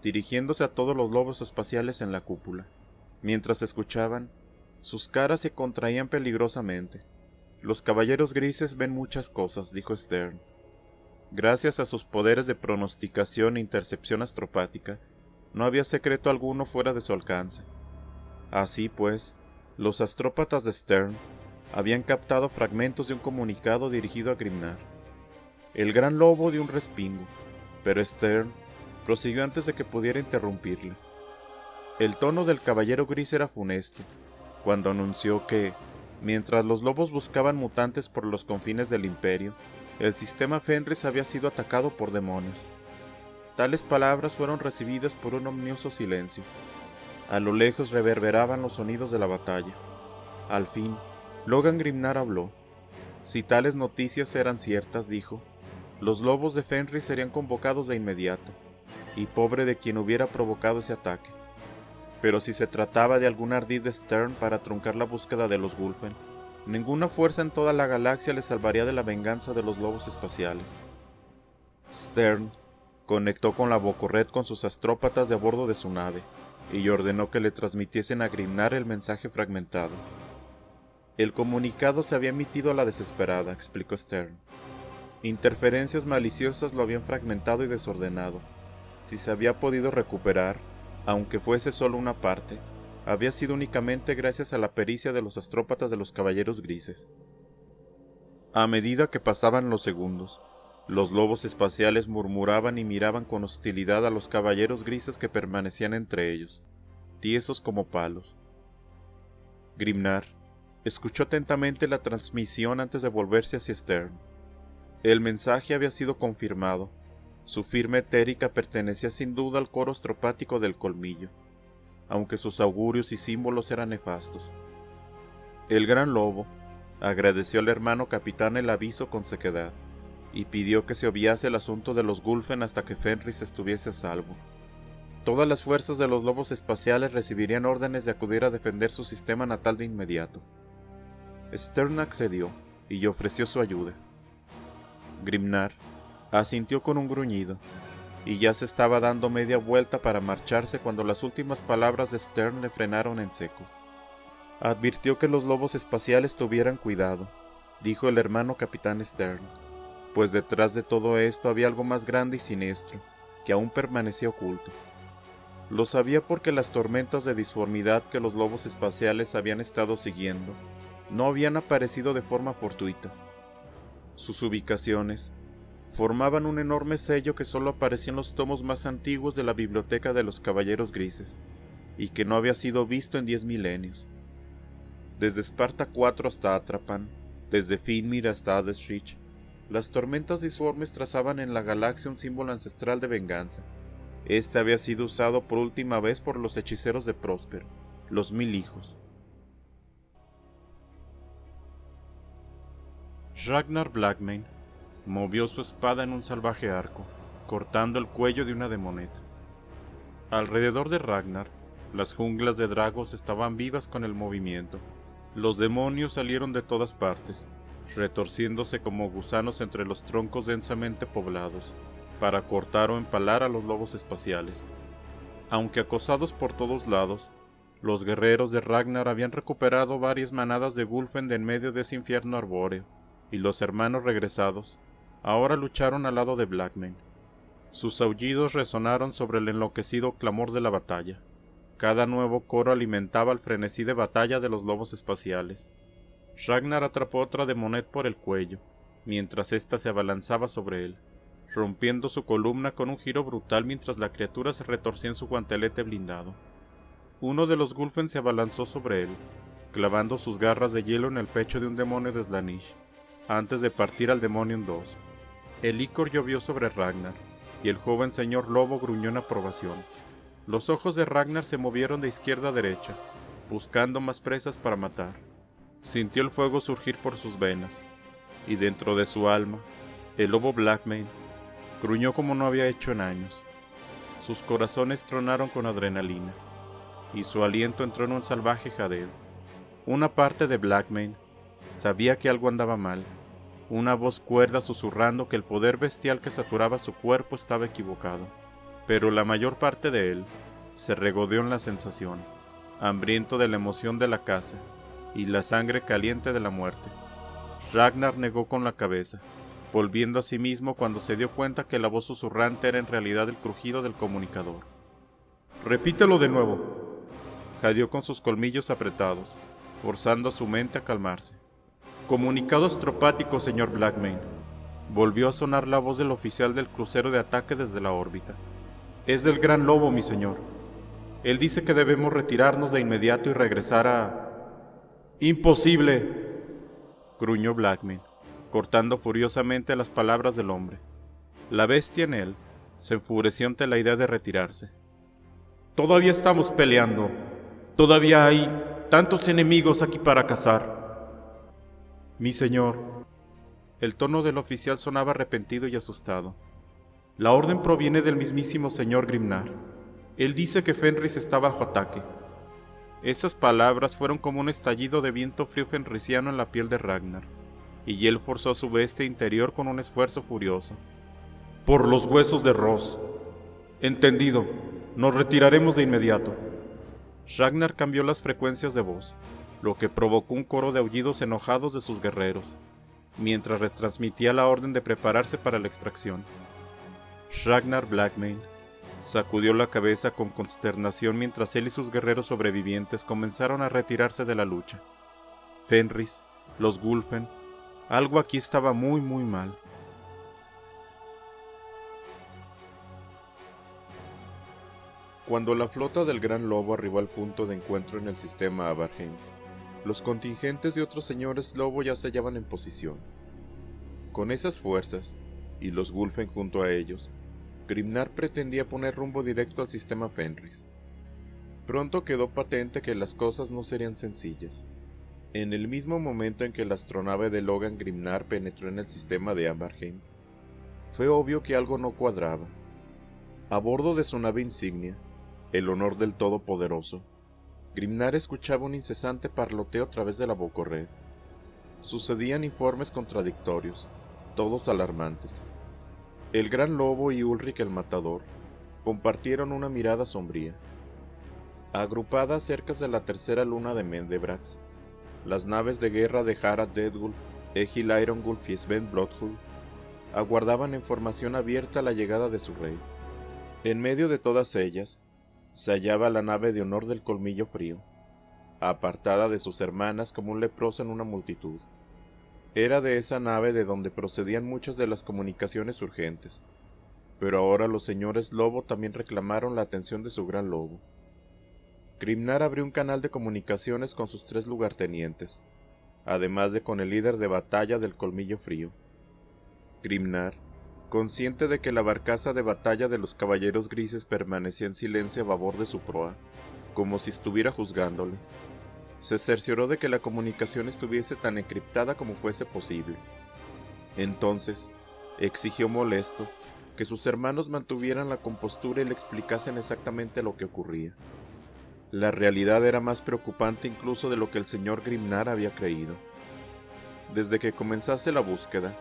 dirigiéndose a todos los lobos espaciales en la cúpula. Mientras escuchaban, sus caras se contraían peligrosamente. «Los caballeros grises ven muchas cosas», dijo Stern. Gracias a sus poderes de pronosticación e intercepción astropática, no había secreto alguno fuera de su alcance. Así pues, los astrópatas de Stern habían captado fragmentos de un comunicado dirigido a Grimnar. El gran lobo dio un respingo, pero Stern prosiguió antes de que pudiera interrumpirle. El tono del caballero gris era funesto, cuando anunció que, mientras los lobos buscaban mutantes por los confines del Imperio, el sistema Fenris había sido atacado por demonios. Tales palabras fueron recibidas por un ominoso silencio. A lo lejos reverberaban los sonidos de la batalla. Al fin, Logan Grimnar habló. Si tales noticias eran ciertas, dijo, los lobos de Fenris serían convocados de inmediato, y pobre de quien hubiera provocado ese ataque. Pero si se trataba de algún ardid de Stern para truncar la búsqueda de los Gulfen, ninguna fuerza en toda la galaxia le salvaría de la venganza de los lobos espaciales. Stern conectó con la Bocorred con sus astrópatas de a bordo de su nave y ordenó que le transmitiesen a Grimnar el mensaje fragmentado. El comunicado se había emitido a la desesperada, explicó Stern. Interferencias maliciosas lo habían fragmentado y desordenado. Si se había podido recuperar, aunque fuese solo una parte, había sido únicamente gracias a la pericia de los astrópatas de los Caballeros Grises. A medida que pasaban los segundos, los lobos espaciales murmuraban y miraban con hostilidad a los Caballeros Grises que permanecían entre ellos, tiesos como palos. Grimnar escuchó atentamente la transmisión antes de volverse hacia Stern. El mensaje había sido confirmado. Su firma etérica pertenecía sin duda al coro astropático del colmillo, aunque sus augurios y símbolos eran nefastos. El gran lobo agradeció al hermano capitán el aviso con sequedad, y pidió que se obviase el asunto de los Gulfen hasta que Fenris estuviese a salvo. Todas las fuerzas de los lobos espaciales recibirían órdenes de acudir a defender su sistema natal de inmediato. Stern accedió y ofreció su ayuda. Grimnar asintió con un gruñido, y ya se estaba dando media vuelta para marcharse cuando las últimas palabras de Stern le frenaron en seco. Advirtió que los lobos espaciales tuvieran cuidado, dijo el hermano capitán Stern, pues detrás de todo esto había algo más grande y siniestro, que aún permanecía oculto. Lo sabía porque las tormentas de disformidad que los lobos espaciales habían estado siguiendo no habían aparecido de forma fortuita. Sus ubicaciones formaban un enorme sello que solo aparecía en los tomos más antiguos de la biblioteca de los Caballeros Grises, y que no había sido visto en 10 milenios. Desde Esparta IV hasta Atrapan, desde Finmir hasta Adesrich, las tormentas disformes trazaban en la galaxia un símbolo ancestral de venganza. Este había sido usado por última vez por los hechiceros de Próspero, los 1000 hijos. Ragnar Blackmane movió su espada en un salvaje arco, cortando el cuello de una demonet. Alrededor de Ragnar, las junglas de dragos estaban vivas con el movimiento. Los demonios salieron de todas partes, retorciéndose como gusanos entre los troncos densamente poblados, para cortar o empalar a los lobos espaciales. Aunque acosados por todos lados, los guerreros de Ragnar habían recuperado varias manadas de Gulfen de en medio de ese infierno arbóreo, y los hermanos regresados ahora lucharon al lado de Blackmane. Sus aullidos resonaron sobre el enloquecido clamor de la batalla. Cada nuevo coro alimentaba el frenesí de batalla de los lobos espaciales. Ragnar atrapó otra demonet por el cuello, mientras ésta se abalanzaba sobre él, rompiendo su columna con un giro brutal mientras la criatura se retorcía en su guantelete blindado. Uno de los Gulfen se abalanzó sobre él, clavando sus garras de hielo en el pecho de un demonio de Slaanesh, antes de partir al demonio en dos. El licor llovió sobre Ragnar, y el joven señor lobo gruñó en aprobación. Los ojos de Ragnar se movieron de izquierda a derecha, buscando más presas para matar. Sintió el fuego surgir por sus venas, y dentro de su alma, el lobo Blackmane gruñó como no había hecho en años. Sus corazones tronaron con adrenalina, y su aliento entró en un salvaje jadeo. Una parte de Blackmane sabía que algo andaba mal, una voz cuerda susurrando que el poder bestial que saturaba su cuerpo estaba equivocado, pero la mayor parte de él se regodeó en la sensación, hambriento de la emoción de la caza y la sangre caliente de la muerte. Ragnar negó con la cabeza, volviendo a sí mismo cuando se dio cuenta que la voz susurrante era en realidad el crujido del comunicador. «Repítelo de nuevo», jadeó con sus colmillos apretados, forzando a su mente a calmarse. «Comunicado astropático, señor Blackmane», volvió a sonar la voz del oficial del crucero de ataque desde la órbita. «Es del Gran Lobo, mi señor. Él dice que debemos retirarnos de inmediato y regresar a...» «¡Imposible!», gruñó Blackmane, cortando furiosamente las palabras del hombre. La bestia en él se enfureció ante la idea de retirarse. «Todavía estamos peleando. Todavía hay tantos enemigos aquí para cazar». «Mi señor», el tono del oficial sonaba arrepentido y asustado. «La orden proviene del mismísimo señor Grimnar. Él dice que Fenris está bajo ataque. Esas palabras fueron como un estallido de viento frío fenrisiano en la piel de Ragnar, y él forzó su bestia interior con un esfuerzo furioso. «Por los huesos de Ross. Entendido. Nos retiraremos de inmediato». Ragnar cambió las frecuencias de voz, lo que provocó un coro de aullidos enojados de sus guerreros, mientras retransmitía la orden de prepararse para la extracción. Ragnar Blackmane sacudió la cabeza con consternación mientras él y sus guerreros sobrevivientes comenzaron a retirarse de la lucha. Fenris, los Gulfen, algo aquí estaba muy mal. Cuando la flota del Gran Lobo arribó al punto de encuentro en el sistema Abarheim, los contingentes de otros señores lobo ya se hallaban en posición. Con esas fuerzas, y los Gulfen junto a ellos, Grimnar pretendía poner rumbo directo al sistema Fenris. Pronto quedó patente que las cosas no serían sencillas. En el mismo momento en que la astronave de Logan Grimnar penetró en el sistema de Abarheim, fue obvio que algo no cuadraba. A bordo de su nave insignia, el honor del Todopoderoso, Grimnar escuchaba un incesante parloteo a través de la Bocorred. Sucedían informes contradictorios, todos alarmantes. El Gran Lobo y Ulrich el Matador compartieron una mirada sombría. Agrupadas cerca de la tercera luna de Mendebrax, las naves de guerra de Harald Deathwolf, Egil Irongulf y Sven Bloodhul aguardaban en formación abierta la llegada de su rey. En medio de todas ellas se hallaba la nave de honor del Colmillo Frío, apartada de sus hermanas como un leproso en una multitud. Era de esa nave de donde procedían muchas de las comunicaciones urgentes, pero ahora los señores Lobo también reclamaron la atención de su Gran Lobo. Grimnar abrió un canal de comunicaciones con sus 3 lugartenientes, además de con el líder de batalla del Colmillo Frío. Grimnar, consciente de que la barcaza de batalla de los Caballeros Grises permanecía en silencio a babor de su proa, como si estuviera juzgándole, se cercioró de que la comunicación estuviese tan encriptada como fuese posible. Entonces, exigió molesto que sus hermanos mantuvieran la compostura y le explicasen exactamente lo que ocurría. La realidad era más preocupante incluso de lo que el señor Grimnar había creído. Desde que comenzase la búsqueda,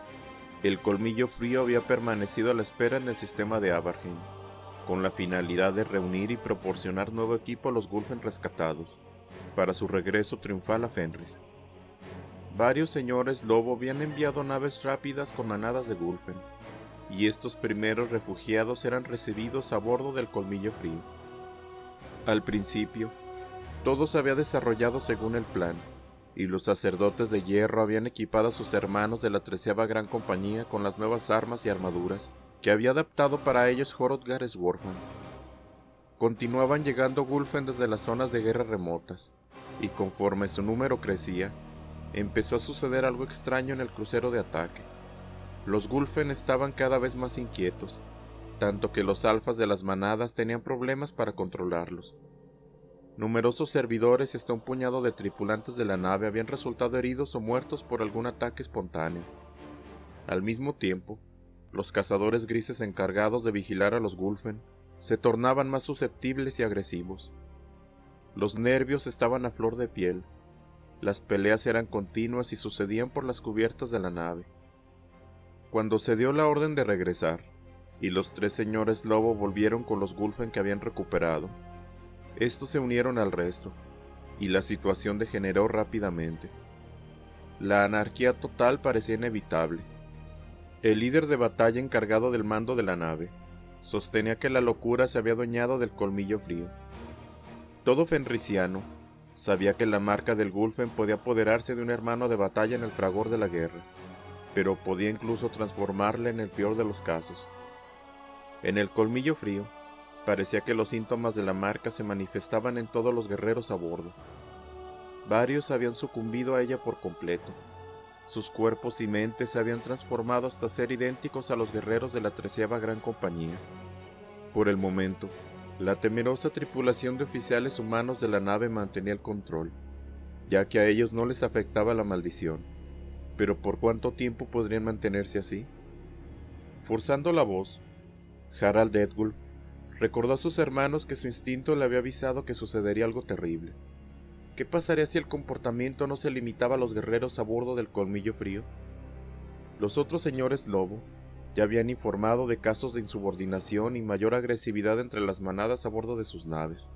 el Colmillo Frío había permanecido a la espera en el sistema de Abarheim, con la finalidad de reunir y proporcionar nuevo equipo a los Gulfen rescatados, para su regreso triunfal a Fenris. Varios señores Lobo habían enviado naves rápidas con manadas de Gulfen, y estos primeros refugiados eran recibidos a bordo del Colmillo Frío. Al principio, todo se había desarrollado según el plan, y los sacerdotes de hierro habían equipado a sus hermanos de la 13ª Gran Compañía con las nuevas armas y armaduras que había adaptado para ellos Hrothgar Svorfman. Continuaban llegando Gulfen desde las zonas de guerra remotas, y conforme su número crecía, empezó a suceder algo extraño en el crucero de ataque. Los Gulfen estaban cada vez más inquietos, tanto que los alfas de las manadas tenían problemas para controlarlos. Numerosos servidores y hasta un puñado de tripulantes de la nave habían resultado heridos o muertos por algún ataque espontáneo. Al mismo tiempo, los cazadores grises encargados de vigilar a los Gulfen se tornaban más susceptibles y agresivos. Los nervios estaban a flor de piel. Las peleas eran continuas y sucedían por las cubiertas de la nave. Cuando se dio la orden de regresar, y los 3 señores Lobo volvieron con los Gulfen que habían recuperado, estos se unieron al resto, y la situación degeneró rápidamente. La anarquía total parecía inevitable. El líder de batalla encargado del mando de la nave sostenía que la locura se había adueñado del Colmillo Frío. Todo fenrisiano sabía que la marca del Gulfen podía apoderarse de un hermano de batalla en el fragor de la guerra, pero podía incluso transformarle en el peor de los casos. En el Colmillo Frío, parecía que los síntomas de la marca se manifestaban en todos los guerreros a bordo. Varios habían sucumbido a ella por completo. Sus cuerpos y mentes se habían transformado hasta ser idénticos a los guerreros de la 13ª Gran Compañía. Por el momento, la temerosa tripulación de oficiales humanos de la nave mantenía el control, ya que a ellos no les afectaba la maldición. Pero ¿por cuánto tiempo podrían mantenerse así? Forzando la voz, Harald Deathwolf recordó a sus hermanos que su instinto le había avisado que sucedería algo terrible. ¿Qué pasaría si el comportamiento no se limitaba a los guerreros a bordo del Colmillo Frío? Los otros señores lobo ya habían informado de casos de insubordinación y mayor agresividad entre las manadas a bordo de sus naves.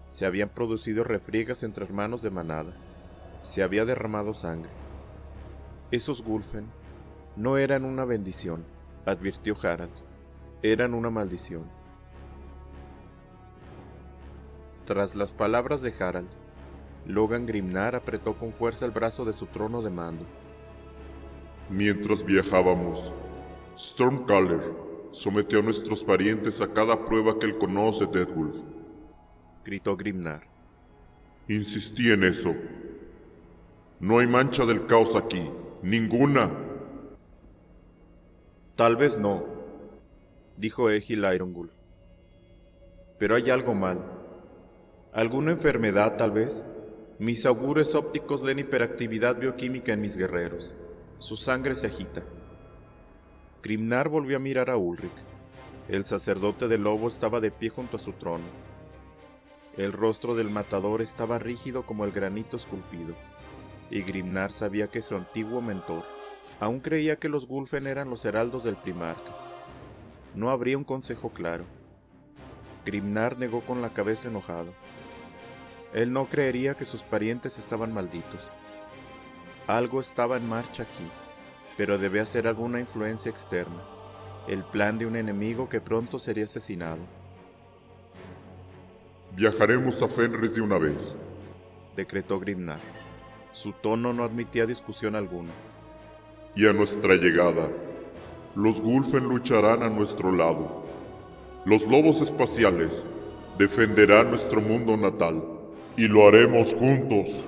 Se habían producido refriegas entre hermanos de manada. Se había derramado sangre. Esos Gulfen no eran una bendición, advirtió Harald. Eran una maldición. Tras las palabras de Harald, Logan Grimnar apretó con fuerza el brazo de su trono de mando. Mientras viajábamos, Stormcaller sometió a nuestros parientes a cada prueba que él conoce, Deadwolf, gritó Grimnar. Insistí en eso. No hay mancha del caos aquí, ninguna. Tal vez no, dijo Egil Irongulf. Pero hay algo mal. ¿Alguna enfermedad, tal vez? Mis augures ópticos leen hiperactividad bioquímica en mis guerreros. Su sangre se agita. Grimnar volvió a mirar a Ulrich. El sacerdote del lobo estaba de pie junto a su trono. El rostro del matador estaba rígido como el granito esculpido, y Grimnar sabía que su antiguo mentor aún creía que los Gulfen eran los heraldos del Primarca. No habría un consejo claro. Grimnar negó con la cabeza enojado. Él no creería que sus parientes estaban malditos. Algo estaba en marcha aquí, pero debía ser alguna influencia externa, el plan de un enemigo que pronto sería asesinado. Viajaremos a Fenris de una vez, decretó Grimnar. Su tono no admitía discusión alguna. Y a nuestra llegada, los Gulfen lucharán a nuestro lado. Los lobos espaciales defenderán nuestro mundo natal, y lo haremos juntos.